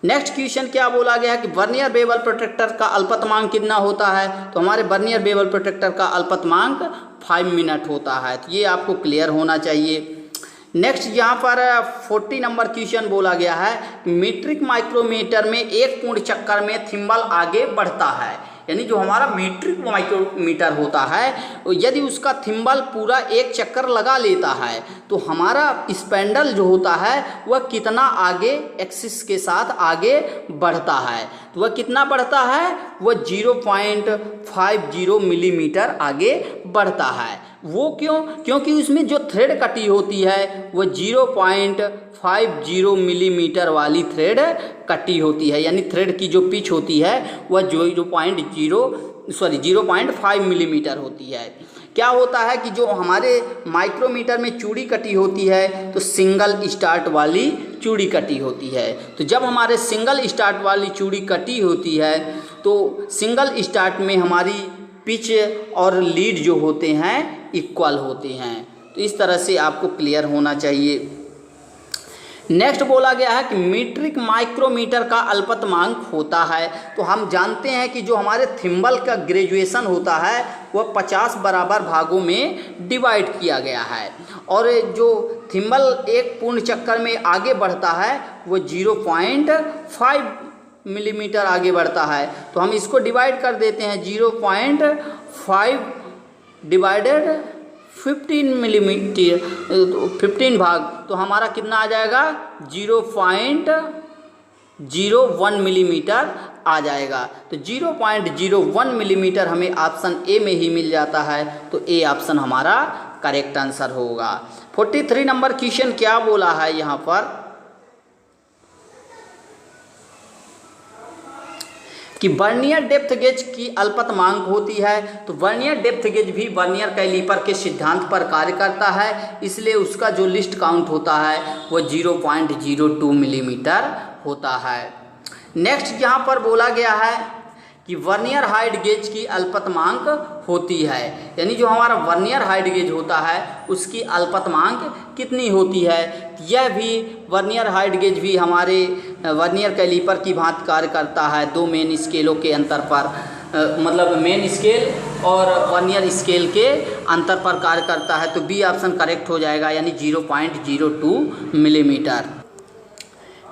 नेक्स्ट क्वेश्चन क्या बोला गया कि वर्नियर बेवल प्रोट्रैक्टर का अल्पतमांक कितना होता है। तो हमारे वर्नियर बेवल प्रोट्रैक्टर का अल्पतमांक 5 मिनट होता है। तो ये आपको क्लियर होना चाहिए। नेक्स्ट यहाँ पर 40 नंबर क्वेश्चन बोला गया है, मीट्रिक माइक्रोमीटर में एक पूर्ण चक्कर में थिम्बल आगे बढ़ता है। यानी जो हमारा मीट्रिक माइक्रोमीटर होता है, यदि उसका थिम्बल पूरा एक चक्कर लगा लेता है तो हमारा स्पेंडल जो होता है वह कितना आगे एक्सिस के साथ आगे बढ़ता है। तो वह कितना बढ़ता है, वह 0.50 मिलीमीटर आगे बढ़ता है। वो क्यों? क्योंकि उसमें जो थ्रेड कटी होती है वह 0.50 मिलीमीटर वाली थ्रेड कटी होती है। यानी थ्रेड की जो पिच होती है वह 0.5 मिलीमीटर होती है। क्या होता है कि जो हमारे माइक्रोमीटर में चूड़ी कटी होती है तो सिंगल स्टार्ट वाली चूड़ी कटी होती है। तो जब हमारे सिंगल स्टार्ट वाली चूड़ी कटी होती है तो सिंगल स्टार्ट में हमारी पिच और लीड जो होते हैं इक्वल होते हैं। तो इस तरह से आपको क्लियर होना चाहिए। नेक्स्ट बोला गया है कि मीट्रिक माइक्रोमीटर का अल्पतमांक होता है। तो हम जानते हैं कि जो हमारे थिम्बल का ग्रेजुएशन होता है वह 50 बराबर भागों में डिवाइड किया गया है, और जो थिम्बल एक पूर्ण चक्कर में आगे बढ़ता है वह 0.5 मिलीमीटर आगे बढ़ता है। तो हम इसको डिवाइड कर देते हैं, 0.5 डिवाइडेड 15 मिलीमीटर, 15 भाग, तो हमारा कितना आ जाएगा 0.01 मिलीमीटर आ जाएगा। तो 0.01 मिलीमीटर हमें ऑप्शन ए में ही मिल जाता है। तो ए ऑप्शन हमारा करेक्ट आंसर होगा। 43 नंबर क्वेश्चन क्या बोला है यहाँ पर कि वर्नियर डेप्थ गेज की अल्पतमांक होती है। तो वर्नियर डेप्थ गेज भी वर्नियर कैलीपर के सिद्धांत पर कार्य करता है, इसलिए उसका जो लिस्ट काउंट होता है वह 0.02 मिलीमीटर होता है। नेक्स्ट यहाँ पर बोला गया है कि वर्नियर हाइट गेज की अल्पतमांक होती है। यानी जो हमारा वर्नियर हाइट गेज होता है उसकी अल्पतमांक कितनी होती है। यह भी वर्नियर हाइट गेज भी हमारे वर्नियर कैलीपर की भांति कार्य करता है, दो मेन स्केलों के अंतर पर, मतलब मेन स्केल और वर्नियर स्केल के अंतर पर कार्य करता है। तो बी ऑप्शन करेक्ट हो जाएगा, यानी 0.02 मिलीमीटर।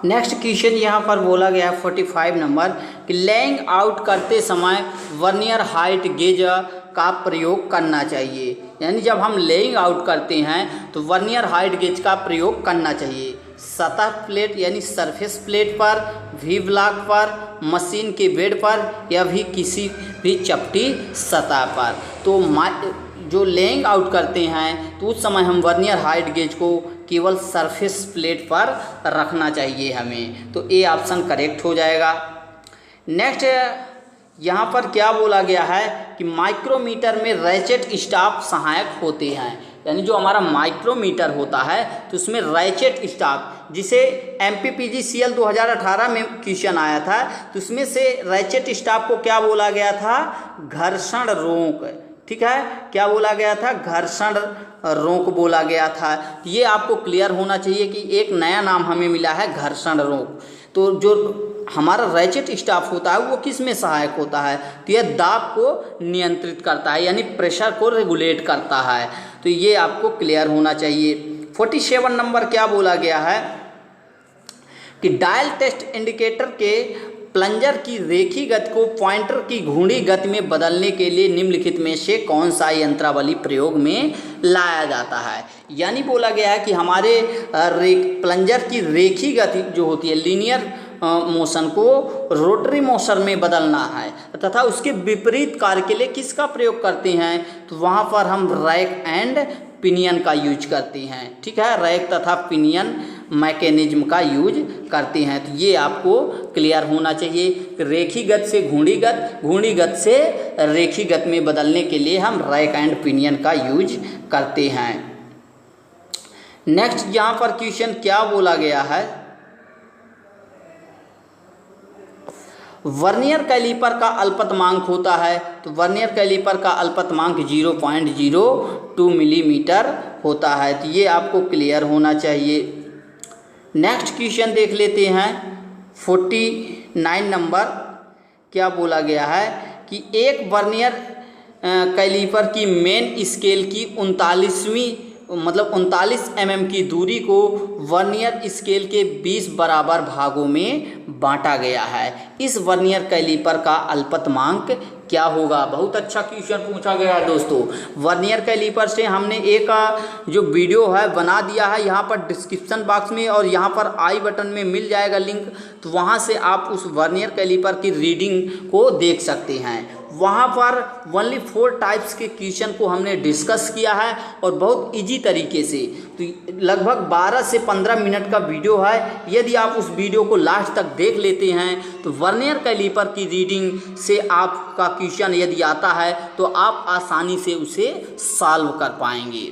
नेक्स्ट क्वेश्चन यहाँ पर बोला गया 45 नंबर कि लेइंग आउट करते समय वर्नियर हाइट गेज का प्रयोग करना चाहिए। यानी जब हम लेइंग आउट करते हैं तो वर्नियर हाइट गेज का प्रयोग करना चाहिए सतह प्लेट यानी सरफेस प्लेट पर, वी ब्लॉक पर, मशीन के बेड पर या भी किसी भी चपटी सतह पर। तो जो लेइंग आउट करते हैं तो उस समय हम वर्नियर हाइट गेज को केवल सरफेस प्लेट पर रखना चाहिए हमें। तो ए ऑप्शन करेक्ट हो जाएगा। नेक्स्ट यहाँ पर क्या बोला गया है कि माइक्रोमीटर में रैचेट स्टॉप सहायक होते हैं। यानी जो हमारा माइक्रोमीटर होता है तो उसमें रैचेट स्टॉप, जिसे MPPGCL 2018 में क्वेश्चन आया था, तो उसमें से रैचेट स्टॉप को क्या बोला गया था, घर्षण रोक। ठीक है, क्या बोला गया था, घर्षण रोक बोला गया था। ये आपको क्लियर होना चाहिए कि एक नया नाम हमें मिला है घर्षण रोक। तो जो हमारा रैचेट स्टॉप होता है वो किस में सहायक होता है, तो यह दाब को नियंत्रित करता है, यानी प्रेशर को रेगुलेट करता है। तो ये आपको क्लियर होना चाहिए। 47 नंबर क्या बोला गया है कि डायल टेस्ट इंडिकेटर के प्लंजर की रेखी गति को पॉइंटर की घूर्णी गति में बदलने के लिए निम्नलिखित में से कौन सा यंत्रावली प्रयोग में लाया जाता है। यानी बोला गया है कि हमारे प्लंजर की रेखी गति जो होती है, लीनियर मोशन को रोटरी मोशन में बदलना है तथा उसके विपरीत कार्य के लिए किसका प्रयोग करते हैं, तो वहाँ पर हम रैक एंड पिनियन का यूज करते हैं। ठीक है, रैक तथा पिनियन मैकेनिज्म का यूज करते हैं। तो ये आपको क्लियर होना चाहिए। रेखी गति से घूर्णी गति, घूर्णी गति से रेखी गति में बदलने के लिए हम रैक एंड पिनियन का यूज करते हैं। नेक्स्ट यहाँ पर क्वेश्चन क्या बोला गया है, वर्नियर कैलीपर का अल्पतमांक होता है। तो वर्नियर कैलीपर का अल्पतमांक 0.02 मिलीमीटर होता है। तो ये आपको क्लियर होना चाहिए। नेक्स्ट क्वेश्चन देख लेते हैं 49 नंबर क्या बोला गया है कि एक वर्नियर कैलीपर की मेन स्केल की 39 mm की दूरी को वर्नियर स्केल के 20 बराबर भागों में बांटा गया है। इस वर्नियर कैलीपर का अल्पतमांक क्या होगा? बहुत अच्छा क्वेश्चन पूछा गया है दोस्तों। वर्नियर कैलीपर से हमने एक जो वीडियो है बना दिया है, यहाँ पर डिस्क्रिप्शन बॉक्स में और यहाँ पर आई बटन में मिल जाएगा लिंक, तो वहाँ से आप उस वर्नियर कैलीपर की रीडिंग को देख सकते हैं। वहाँ पर ओनली 4 टाइप्स के क्वेश्चन को हमने डिस्कस किया है और बहुत इजी तरीके से। तो लगभग 12 से 15 मिनट का वीडियो है। यदि आप उस वीडियो को लास्ट तक देख लेते हैं तो वर्नियर कैलीपर की रीडिंग से आपका क्वेश्चन यदि आता है तो आप आसानी से उसे सॉल्व कर पाएंगे।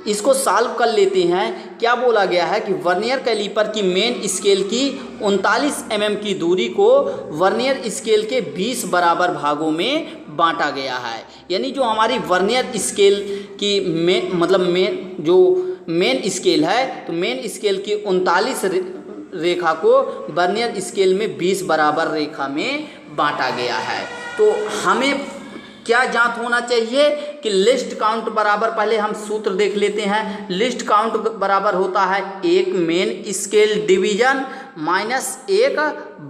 इसको सॉल्व कर लेते हैं। क्या बोला गया है कि वर्नियर कैलीपर की मेन स्केल की 39 mm की दूरी को वर्नियर स्केल के 20 बराबर भागों में बांटा गया है। यानी जो हमारी वर्नियर स्केल की मेन स्केल है, तो मेन स्केल की 39 रेखा को वर्नियर स्केल में 20 बराबर रेखा में बांटा गया है। तो हमें क्या ज्ञात होना चाहिए कि लिस्ट काउंट बराबर, पहले हम सूत्र देख लेते हैं। लिस्ट काउंट बराबर होता है 1 main scale division minus 1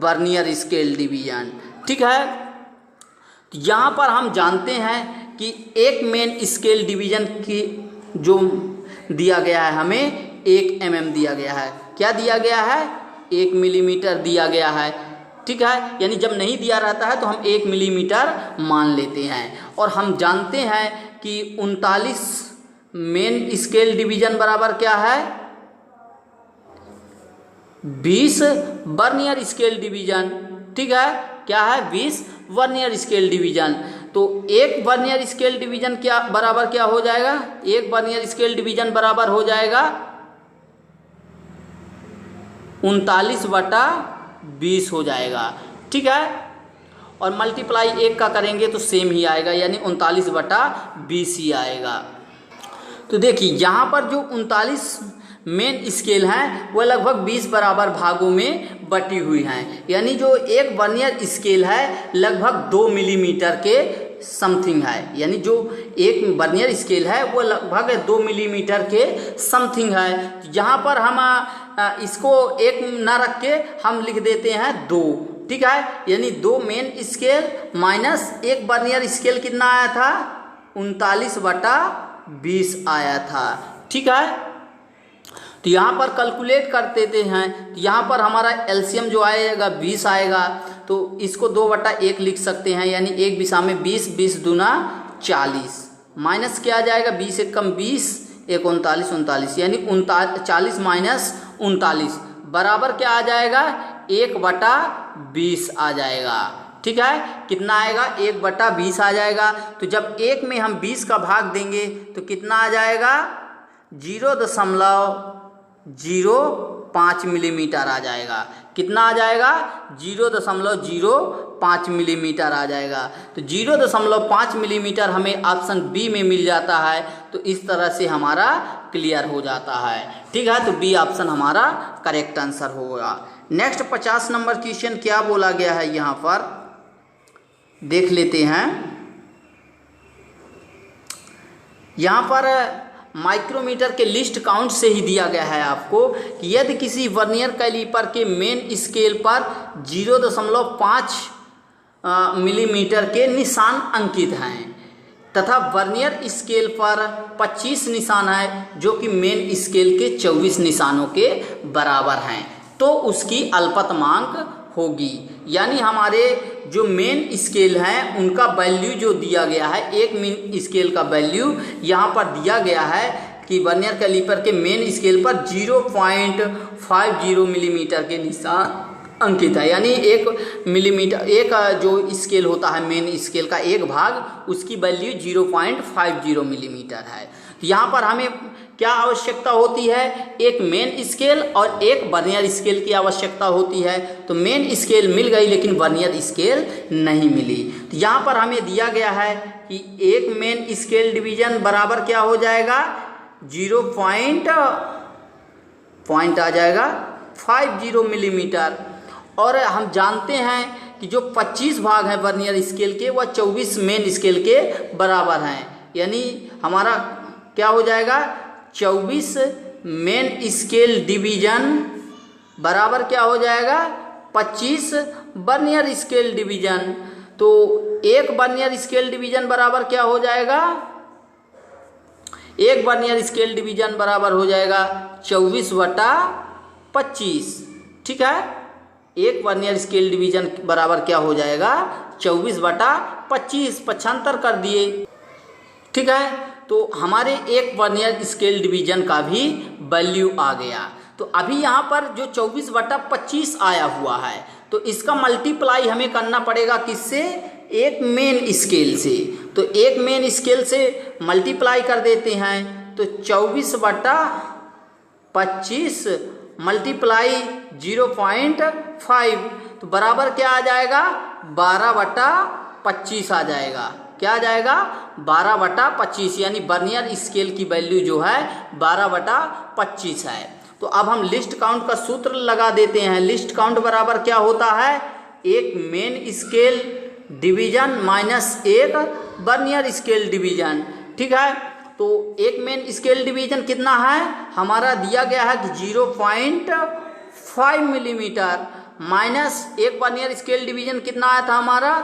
vernier scale division. ठीक है, यहाँ पर हम जानते हैं कि 1 मेन स्केल डिवीजन की जो दिया गया है, हमें 1 mm दिया गया है। क्या दिया गया है? 1 मिलीमीटर दिया गया है। ठीक है, यानी जब नहीं दिया रहता है तो हम 1 मिलीमीटर मान लेते हैं। और हम जानते हैं कि 39 मेन स्केल डिवीजन बराबर क्या है? 20 वर्नियर स्केल डिवीजन। ठीक है, क्या है? 20 वर्नियर स्केल डिवीजन। तो 1 वर्नियर स्केल डिवीजन क्या बराबर क्या हो जाएगा? 1 वर्नियर स्केल डिवीजन बराबर हो जाएगा 39/20 हो जाएगा। ठीक है, और मल्टीप्लाई 1 का करेंगे तो सेम ही आएगा, यानी 39/20 ही आएगा। तो देखिए यहाँ पर जो 39 मेन स्केल हैं वह लगभग 20 बराबर भागों में बटी हुई हैं। यानी जो एक वर्नियर स्केल है लगभग 2 मिलीमीटर के समथिंग है। यानी जो एक वर्नियर स्केल है वो लगभग 2 मिलीमीटर के समथिंग है। यहाँ पर हम इसको 1 ना रख के हम लिख देते हैं 2। ठीक है, यानी 2 main scale minus 1 vernier scale कितना आया था? 39/20 आया था। ठीक है, तो यहाँ पर कैलकुलेट कर देते हैं। तो यहाँ पर हमारा एलसीएम जो आएगा 20 आएगा, तो इसको 2/1 लिख सकते हैं, यानी एक दिशा में 20, 20 दूना 40, माइनस क्या आ जाएगा? 20 एक कम 20, 1 39, 39, यानी 40 माइनस 39 बराबर क्या आ जाएगा? 1/20 आ जाएगा। ठीक है, कितना आएगा? 1/20 आ जाएगा। तो जब 1 में हम 20 का भाग देंगे तो कितना आ जाएगा? 0.05 मिलीमीटर आ जाएगा। कितना आ जाएगा? 0.05 मिलीमीटर आ जाएगा। तो 0.5 मिलीमीटर हमें ऑप्शन बी में मिल जाता है। तो इस तरह से हमारा क्लियर हो जाता है। ठीक है, तो बी ऑप्शन हमारा करेक्ट आंसर होगा। नेक्स्ट 50 नंबर क्वेश्चन क्या बोला गया है यहाँ पर देख लेते हैं। यहाँ पर माइक्रोमीटर के लिस्ट काउंट से ही दिया गया है आपको कि यदि किसी वर्नियर कैलीपर के मेन स्केल पर 0.5 मिलीमीटर के निशान अंकित हैं तथा वर्नियर स्केल पर 25 निशान है जो कि मेन स्केल के 24 निशानों के बराबर हैं, तो उसकी अल्पतमांक होगी। यानी हमारे जो मेन स्केल हैं उनका वैल्यू जो दिया गया है, एक मेन स्केल का वैल्यू यहाँ पर दिया गया है कि वर्नियर कैलीपर के मेन स्केल पर 0.50 मिलीमीटर के निशान अंकित है। यानी 1 मिलीमीटर, एक जो स्केल होता है मेन स्केल का एक भाग, उसकी वैल्यू 0.50 मिलीमीटर है। यहाँ पर हमें क्या आवश्यकता होती है? एक मेन स्केल और एक वर्नियर स्केल की आवश्यकता होती है। तो मेन स्केल मिल गई लेकिन वर्नियर स्केल नहीं मिली। तो यहाँ पर हमें दिया गया है कि एक मेन स्केल डिवीजन बराबर क्या हो जाएगा? 0.50 मिलीमीटर। और हम जानते हैं कि जो 25 भाग हैं वर्नियर स्केल के वह 24 मेन स्केल के बराबर हैं। यानी हमारा क्या हो जाएगा, 24 मेन स्केल डिवीजन बराबर क्या हो जाएगा, 25 वर्नियर स्केल डिवीजन। तो एक वर्नियर स्केल डिवीजन बराबर क्या हो जाएगा, एक वर्नियर स्केल डिवीजन बराबर हो जाएगा 24/25। ठीक है, एक वर्नियर स्केल डिवीजन बराबर क्या हो जाएगा, 24/25, 75 कर दिए। ठीक है, तो हमारे एक वर्नियर स्केल डिवीजन का भी वैल्यू आ गया। तो अभी यहाँ पर जो 24/25 आया हुआ है, तो इसका मल्टीप्लाई हमें करना पड़ेगा किससे, एक मेन स्केल से। तो एक मेन स्केल से मल्टीप्लाई कर देते हैं, तो 24/25 मल्टीप्लाई 0.5, तो बराबर क्या आ जाएगा, 12/25 आ जाएगा। क्या आ जाएगा, 12/25, यानी वर्नियर स्केल की वैल्यू जो है 12/25 है। तो अब हम लिस्ट काउंट का सूत्र लगा देते हैं। लिस्ट काउंट बराबर क्या होता है, एक मेन स्केल डिवीजन माइनस एक वर्नियर स्केल डिवीजन। ठीक है, तो एक मेन स्केल डिवीजन कितना है, हमारा दिया गया है कि 0.5 मिलीमीटर, माइनस एक वर्नियर स्केल डिवीजन कितना आया था हमारा,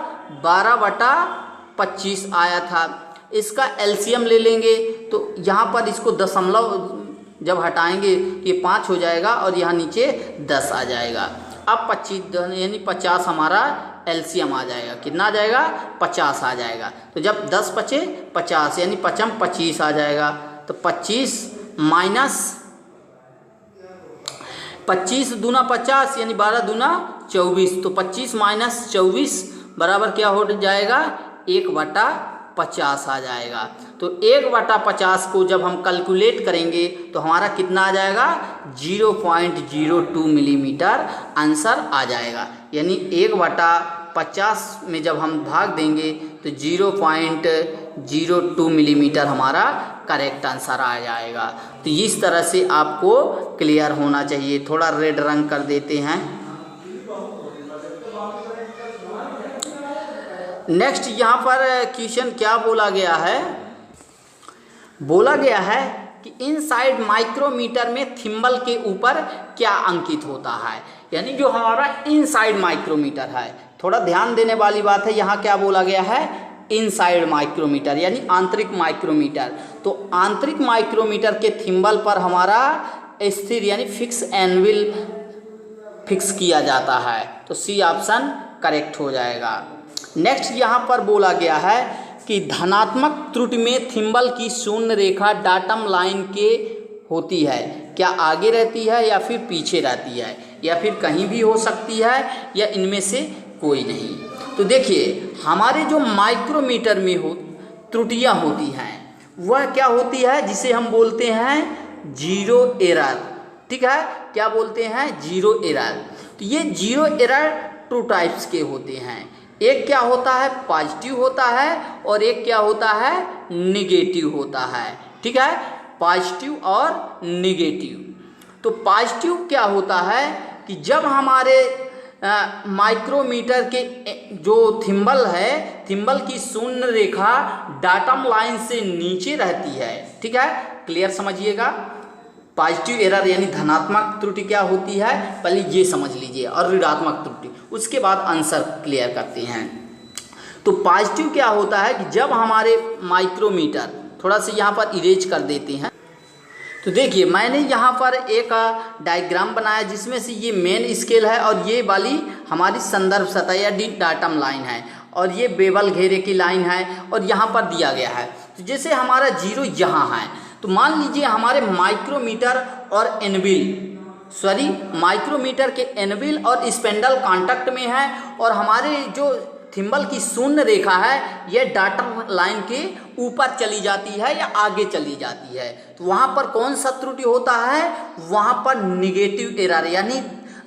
12/25 आया था। इसका एलसीएम ले लेंगे, तो यहाँ पर इसको दशमलव जब हटाएंगे ये 5 हो जाएगा और यहाँ नीचे 10 आ जाएगा। अब 25 यानी 50 हमारा एलसीएम आ जाएगा। कितना आ जाएगा, 50 आ जाएगा। तो जब 10 बचे 50 यानी 5 25 आ जाएगा। तो 25 माइनस 25 दूना 50 यानी 12 दूना 24। तो 25 माइनस 24 बराबर क्या हो जाएगा, 1/50 आ जाएगा। तो 1/50 को जब हम कैलकुलेट करेंगे तो हमारा कितना आ जाएगा, 0.02 मिलीमीटर आंसर आ जाएगा। यानी 1/50 में जब हम भाग देंगे तो 0.02 मिलीमीटर हमारा करेक्ट आंसर आ जाएगा। तो इस तरह से आपको क्लियर होना चाहिए। थोड़ा रेड रंग कर देते हैं। नेक्स्ट यहाँ पर क्वेश्चन क्या बोला गया है, बोला गया है कि इनसाइड माइक्रोमीटर में थिम्बल के ऊपर क्या अंकित होता है। यानी जो हमारा इनसाइड माइक्रोमीटर है, थोड़ा ध्यान देने वाली बात है, यहाँ क्या बोला गया है, इनसाइड माइक्रोमीटर यानी आंतरिक माइक्रोमीटर। तो आंतरिक माइक्रोमीटर के थिम्बल पर हमारा स्थिर यानी फिक्स एनविल फिक्स किया जाता है। तो सी ऑप्शन करेक्ट हो जाएगा। नेक्स्ट यहाँ पर बोला गया है कि धनात्मक त्रुटि में थिम्बल की शून्य रेखा डाटम लाइन के होती है, क्या आगे रहती है या फिर पीछे रहती है, या फिर कहीं भी हो सकती है, या इनमें से कोई नहीं। तो देखिए हमारे जो माइक्रोमीटर में त्रुटियां होती हैं वह क्या होती है, जिसे हम बोलते हैं जीरो एरर। ठीक है, क्या बोलते हैं, जीरो एरर। तो ये जीरो एरर 2 टाइप्स के होते हैं। एक क्या होता है, पॉजिटिव होता है, और एक क्या होता है, निगेटिव होता है। ठीक है, पॉजिटिव और निगेटिव। तो पॉजिटिव क्या होता है कि जब हमारे माइक्रोमीटर के जो थिम्बल है, थिम्बल की शून्य रेखा डाटम लाइन से नीचे रहती है। ठीक है, क्लियर समझिएगा। पॉजिटिव एरर यानी धनात्मक त्रुटि क्या होती है, पहले ये समझ लीजिए, और ऋणात्मक त्रुटि, उसके बाद आंसर क्लियर करते हैं। तो पॉजिटिव क्या होता है कि जब हमारे माइक्रोमीटर, थोड़ा सा यहाँ पर इरेज कर देते हैं, तो देखिए मैंने यहाँ पर एक डायग्राम बनाया जिसमें से ये मेन स्केल है और ये वाली हमारी संदर्भ सतह या डाटम लाइन है, और ये बेवल घेरे की लाइन है, और यहाँ पर दिया गया है। तो जैसे हमारा जीरो यहाँ है, तो मान लीजिए हमारे माइक्रोमीटर और माइक्रोमीटर के एनविल और स्पेंडल कांटेक्ट में है, और हमारे जो थिम्बल की शून्य रेखा है ये डाटा लाइन के ऊपर चली जाती है या आगे चली जाती है। तो वहाँ पर कौन सा त्रुटि होता है, वहाँ पर निगेटिव एरर यानी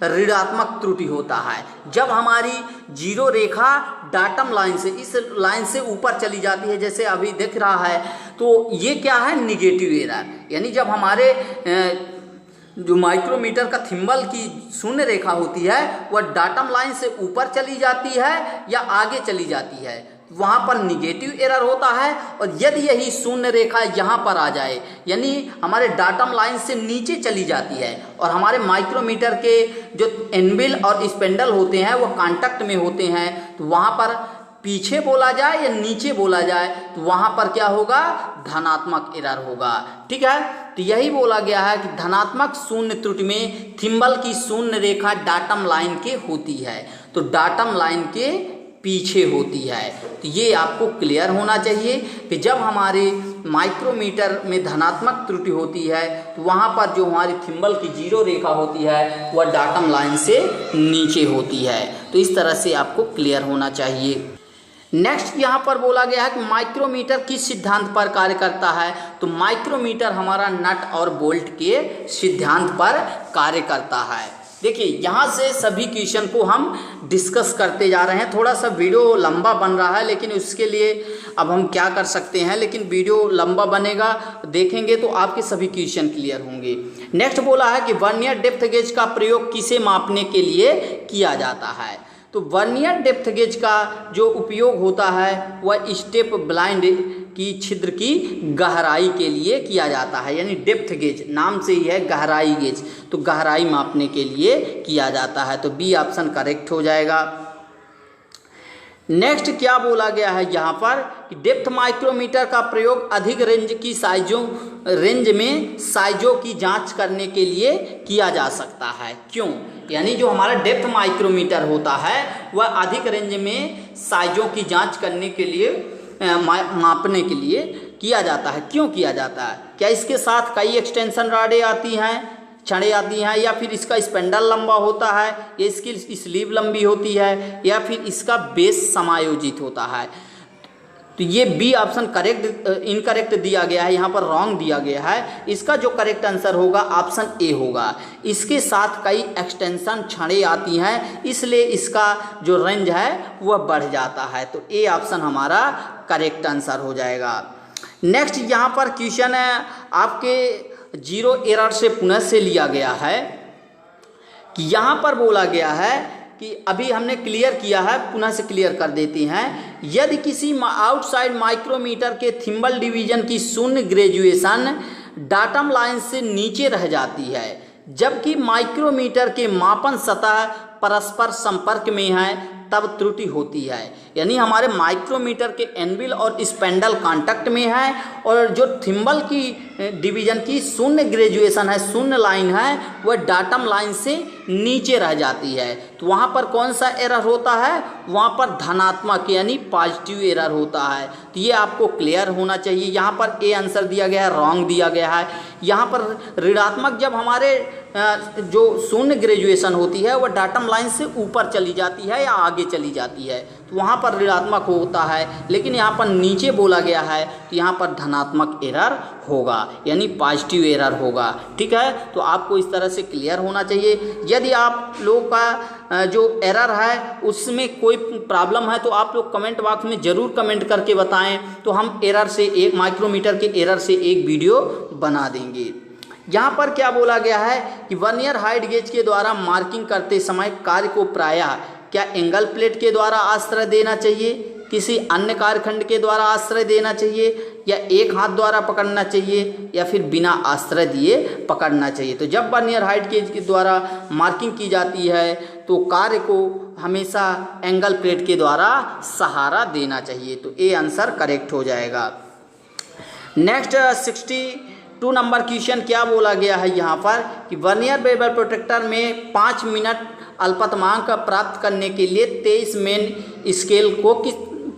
ऋणात्मक त्रुटि होता है। जब हमारी जीरो रेखा डाटम लाइन से, इस लाइन से ऊपर चली जाती है, जैसे अभी दिख रहा है, तो ये क्या है, निगेटिव एरर। यानी जब हमारे जो माइक्रोमीटर का थिम्बल की शून्य रेखा होती है वह डाटम लाइन से ऊपर चली जाती है या आगे चली जाती है, वहाँ पर निगेटिव एरर होता है। और यदि यही शून्य रेखा यहाँ पर आ जाए, यानी हमारे डाटम लाइन से नीचे चली जाती है और हमारे माइक्रोमीटर के जो एनविल और स्पेंडल होते हैं वो कांटेक्ट में होते हैं, तो वहाँ पर पीछे बोला जाए या नीचे बोला जाए तो वहाँ पर क्या होगा, धनात्मक एरर होगा। ठीक है, तो यही बोला गया है कि धनात्मक शून्य त्रुटि में थिम्बल की शून्य रेखा डाटम लाइन के होती है, तो डाटम लाइन के पीछे होती है। तो ये आपको क्लियर होना चाहिए कि जब हमारे माइक्रोमीटर में धनात्मक त्रुटि होती है तो वहाँ पर जो हमारी थिम्बल की जीरो रेखा होती है वह डाटम लाइन से नीचे होती है। तो इस तरह से आपको क्लियर होना चाहिए। नेक्स्ट यहाँ पर बोला गया है कि माइक्रोमीटर किस सिद्धांत पर कार्य करता है, तो माइक्रोमीटर हमारा नट और बोल्ट के सिद्धांत पर कार्य करता है। देखिए यहाँ से सभी क्वेश्चन को हम डिस्कस करते जा रहे हैं। थोड़ा सा वीडियो लंबा बन रहा है, लेकिन उसके लिए अब हम क्या कर सकते हैं, लेकिन वीडियो लंबा बनेगा, देखेंगे तो आपके सभी क्वेश्चन क्लियर होंगे। नेक्स्ट बोला है कि वर्नियर डेप्थ गेज का प्रयोग किसे मापने के लिए किया जाता है, तो वर्नियर डेप्थ गेज का जो उपयोग होता है वह स्टेप ब्लाइंड की छिद्र की गहराई के लिए किया जाता है, यानी डेप्थ गेज नाम से ही है गहराई गेज, तो गहराई मापने के लिए किया जाता है। तो बी ऑप्शन करेक्ट हो जाएगा। नेक्स्ट क्या बोला गया है यहाँ पर कि डेप्थ माइक्रोमीटर का प्रयोग अधिक रेंज में साइजों की जांच करने के लिए किया जा सकता है। क्यों, यानी जो हमारा डेप्थ माइक्रोमीटर होता है वह अधिक रेंज में साइजों की जांच करने के लिए मापने के लिए किया जाता है। क्यों किया जाता है, क्या इसके साथ कई एक्सटेंशन राडें आती हैं, छड़ें आती हैं, या फिर इसका स्पेंडल लंबा होता है, या इसकी स्लीव लंबी होती है, या फिर इसका बेस समायोजित होता है। तो ये बी ऑप्शन करेक्ट इनकरेक्ट दिया गया है, यहाँ पर रॉन्ग दिया गया है। इसका जो करेक्ट आंसर होगा ऑप्शन ए होगा। इसके साथ कई एक्सटेंशन छड़ें आती हैं, इसलिए इसका जो रेंज है वह बढ़ जाता है। तो ए ऑप्शन हमारा करेक्ट आंसर हो जाएगा। नेक्स्ट यहाँ पर क्वेश्चन है आपके जीरो एरर से पुनः से लिया गया है कि यहाँ पर बोला गया है कि अभी हमने क्लियर किया है, पुनः से क्लियर कर देते हैं। यदि किसी आउटसाइड माइक्रोमीटर के थिम्बल डिवीजन की शून्य ग्रेजुएशन डाटम लाइन से नीचे रह जाती है, जबकि माइक्रोमीटर के मापन सतह परस्पर संपर्क में है, तब त्रुटि होती है। यानी हमारे माइक्रोमीटर के एनविल और स्पेंडल कांटेक्ट में है और जो थिम्बल की डिवीजन की शून्य ग्रेजुएशन है, शून्य लाइन है, वह डाटम लाइन से नीचे रह जाती है, तो वहाँ पर कौन सा एरर होता है, वहाँ पर धनात्मक यानी पॉजिटिव एरर होता है। तो ये आपको क्लियर होना चाहिए। यहाँ पर ए आंसर दिया गया है, रॉन्ग दिया गया है। यहाँ पर ऋणात्मक जब हमारे जो शून्य ग्रेजुएशन होती है वह डाटम लाइन से ऊपर चली जाती है या आगे चली जाती है, तो वहाँ पर ऋणात्मक होता है, लेकिन यहाँ पर नीचे बोला गया है तो यहाँ पर धनात्मक एरर होगा, यानी पॉजिटिव एरर होगा। ठीक है, तो आपको इस तरह से क्लियर होना चाहिए। यदि आप लोगों का जो एरर है उसमें कोई प्रॉब्लम है तो आप लोग कमेंट बॉक्स में ज़रूर कमेंट करके बताएं, तो हम एरर से एक माइक्रोमीटर के एरर से एक वीडियो बना देंगे। यहाँ पर क्या बोला गया है कि वर्नियर हाइट गेज के द्वारा मार्किंग करते समय कार्य को प्रायः क्या एंगल प्लेट के द्वारा आश्रय देना चाहिए, किसी अन्य कार्यखंड के द्वारा आश्रय देना चाहिए, या एक हाथ द्वारा पकड़ना चाहिए, या फिर बिना आश्रय दिए पकड़ना चाहिए। तो जब वर्नियर हाइट गेज के द्वारा मार्किंग की जाती है तो कार्य को हमेशा एंगल प्लेट के द्वारा सहारा देना चाहिए। तो ए आंसर करेक्ट हो जाएगा। नेक्स्ट 62 नंबर क्वेश्चन क्या बोला गया है यहाँ पर कि वर्नियर बेवल प्रोट्रैक्टर में 5 मिनट अल्पतमांक प्राप्त करने के लिए 23 मेन स्केल को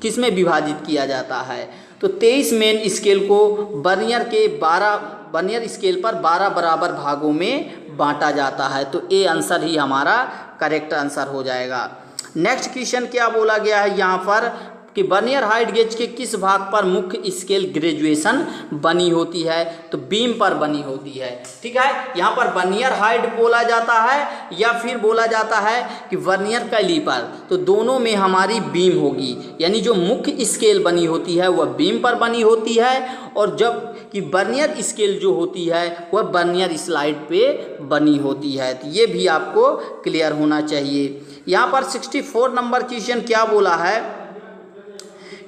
किस में विभाजित किया जाता है, तो 23 मेन स्केल को वर्नियर स्केल पर 12 बराबर भागों में बांटा जाता है। तो ए आंसर ही हमारा करेक्ट आंसर हो जाएगा। नेक्स्ट क्वेश्चन क्या बोला गया है यहाँ पर कि वर्नियर हाइट गेज के किस भाग पर मुख्य स्केल ग्रेजुएशन बनी होती है, तो बीम पर बनी होती है। ठीक है, यहाँ पर वर्नियर हाइट बोला जाता है या फिर बोला जाता है कि वर्नियर कैलीपर, तो दोनों में हमारी बीम होगी, यानी जो मुख्य स्केल बनी होती है वह बीम पर बनी होती है, और जब कि वर्नियर स्केल जो होती है वह वर्नियर स्लाइड पे बनी होती है। तो ये भी आपको क्लियर होना चाहिए। यहाँ पर 64 नंबर क्वेश्चन क्या बोला है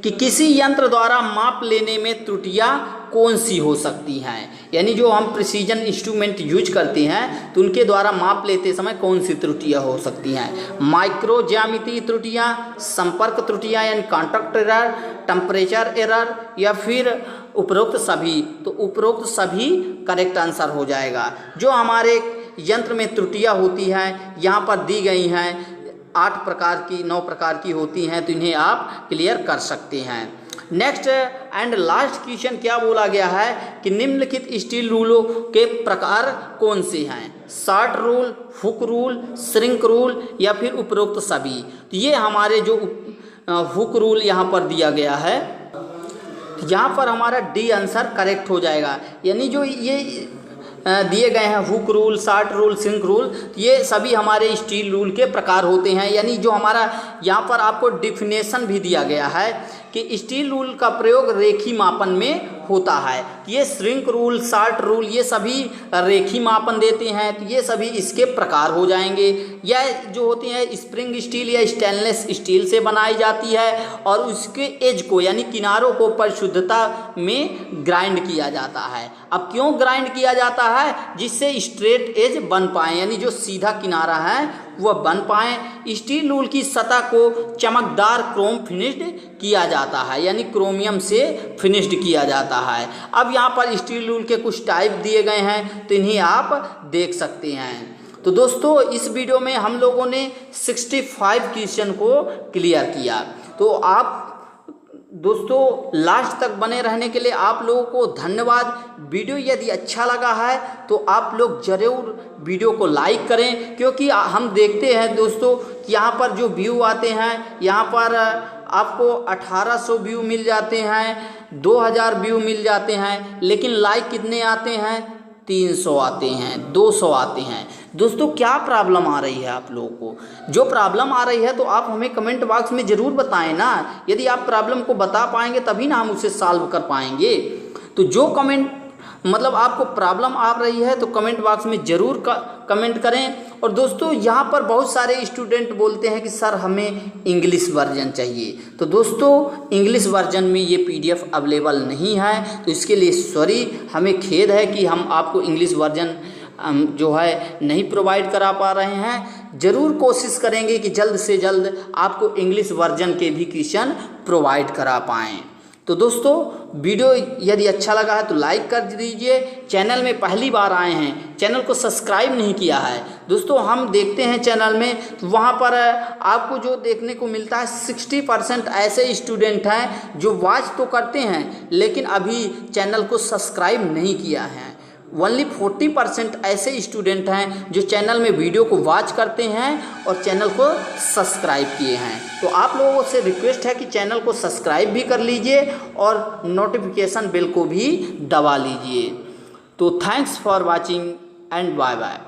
कि किसी यंत्र द्वारा माप लेने में त्रुटियां कौन सी हो सकती हैं। यानी जो हम प्रिसीजन इंस्ट्रूमेंट यूज करते हैं तो उनके द्वारा माप लेते समय कौन सी त्रुटियां हो सकती हैं। माइक्रो ज्यामितीय त्रुटियां, संपर्क त्रुटियां यानी कॉन्टैक्ट एरर, टेम्परेचर एरर, या फिर उपरोक्त सभी। तो उपरोक्त सभी करेक्ट आंसर हो जाएगा। जो हमारे यंत्र में त्रुटियां होती हैं यहाँ पर दी गई हैं 9 प्रकार की होती हैं, तो इन्हें आप क्लियर कर सकते हैं। नेक्स्ट एंड लास्ट क्वेश्चन क्या बोला गया है कि निम्नलिखित स्टील रूलों के प्रकार कौन से हैं। Short rule, hook rule, shrink rule, या फिर उपरोक्त सभी। तो ये हमारे जो हुक रूल यहाँ पर दिया गया है, यहाँ पर हमारा डी आंसर करेक्ट हो जाएगा। यानी जो ये दिए गए हैं hook rule, short rule, shrink rule, ये सभी हमारे स्टील रूल के प्रकार होते हैं। यानी जो हमारा यहाँ पर आपको डिफिनेशन भी दिया गया है कि स्टील रूल का प्रयोग रेखी मापन में होता है। ये श्रिंक रूल, शॉर्ट रूल, ये सभी रेखी मापन देते हैं, तो ये सभी इसके प्रकार हो जाएंगे। यह जो होती है स्प्रिंग स्टील या स्टेनलेस स्टील से बनाई जाती है और उसके एज को यानी किनारों को परिशुद्धता में ग्राइंड किया जाता है। अब क्यों ग्राइंड किया जाता है? जिससे स्ट्रेट एज बन पाए, यानी जो सीधा किनारा है वह बन पाए। स्टील रूल की सतह को चमकदार क्रोम फिनिश्ड किया जाता है, यानी क्रोमियम से फिनिश्ड किया जाता है। अब यहाँ पर स्टील रूल के कुछ टाइप दिए गए हैं, तो इन्हें आप देख सकते हैं। तो दोस्तों इस वीडियो में हम लोगों ने 65 क्वेश्चन को क्लियर किया। तो आप दोस्तों लास्ट तक बने रहने के लिए आप लोगों को धन्यवाद। वीडियो यदि अच्छा लगा है तो आप लोग ज़रूर वीडियो को लाइक करें, क्योंकि हम देखते हैं दोस्तों कि यहाँ पर जो व्यू आते हैं, यहाँ पर आपको 1800 व्यू मिल जाते हैं, 2000 व्यू मिल जाते हैं, लेकिन लाइक कितने आते हैं? 300 आते हैं, 200 आते हैं। दोस्तों क्या प्रॉब्लम आ रही है आप लोगों को? जो प्रॉब्लम आ रही है तो आप हमें कमेंट बॉक्स में ज़रूर बताएं ना। यदि आप प्रॉब्लम को बता पाएंगे तभी ना हम उसे सॉल्व कर पाएंगे। तो जो कमेंट मतलब आपको प्रॉब्लम आ रही है तो कमेंट बॉक्स में ज़रूर कमेंट करें। और दोस्तों यहाँ पर बहुत सारे स्टूडेंट बोलते हैं कि सर हमें इंग्लिश वर्जन चाहिए। तो दोस्तों इंग्लिश वर्जन में ये PDF अवेलेबल नहीं है, तो इसके लिए सॉरी, हमें खेद है कि हम आपको इंग्लिश वर्जन जो है नहीं प्रोवाइड करा पा रहे हैं। ज़रूर कोशिश करेंगे कि जल्द से जल्द आपको इंग्लिश वर्जन के भी क्वेश्चन प्रोवाइड करा पाएँ। तो दोस्तों वीडियो यदि अच्छा लगा है तो लाइक कर दीजिए। चैनल में पहली बार आए हैं, चैनल को सब्सक्राइब नहीं किया है। दोस्तों हम देखते हैं चैनल में, तो वहाँ पर आपको जो देखने को मिलता है 60% ऐसे स्टूडेंट हैं जो वॉच तो करते हैं लेकिन अभी चैनल को सब्सक्राइब नहीं किया है। ओनली 40% ऐसे स्टूडेंट हैं जो चैनल में वीडियो को वॉच करते हैं और चैनल को सब्सक्राइब किए हैं। तो आप लोगों से रिक्वेस्ट है कि चैनल को सब्सक्राइब भी कर लीजिए और नोटिफिकेशन बेल को भी दबा लीजिए। तो thanks for watching and bye bye.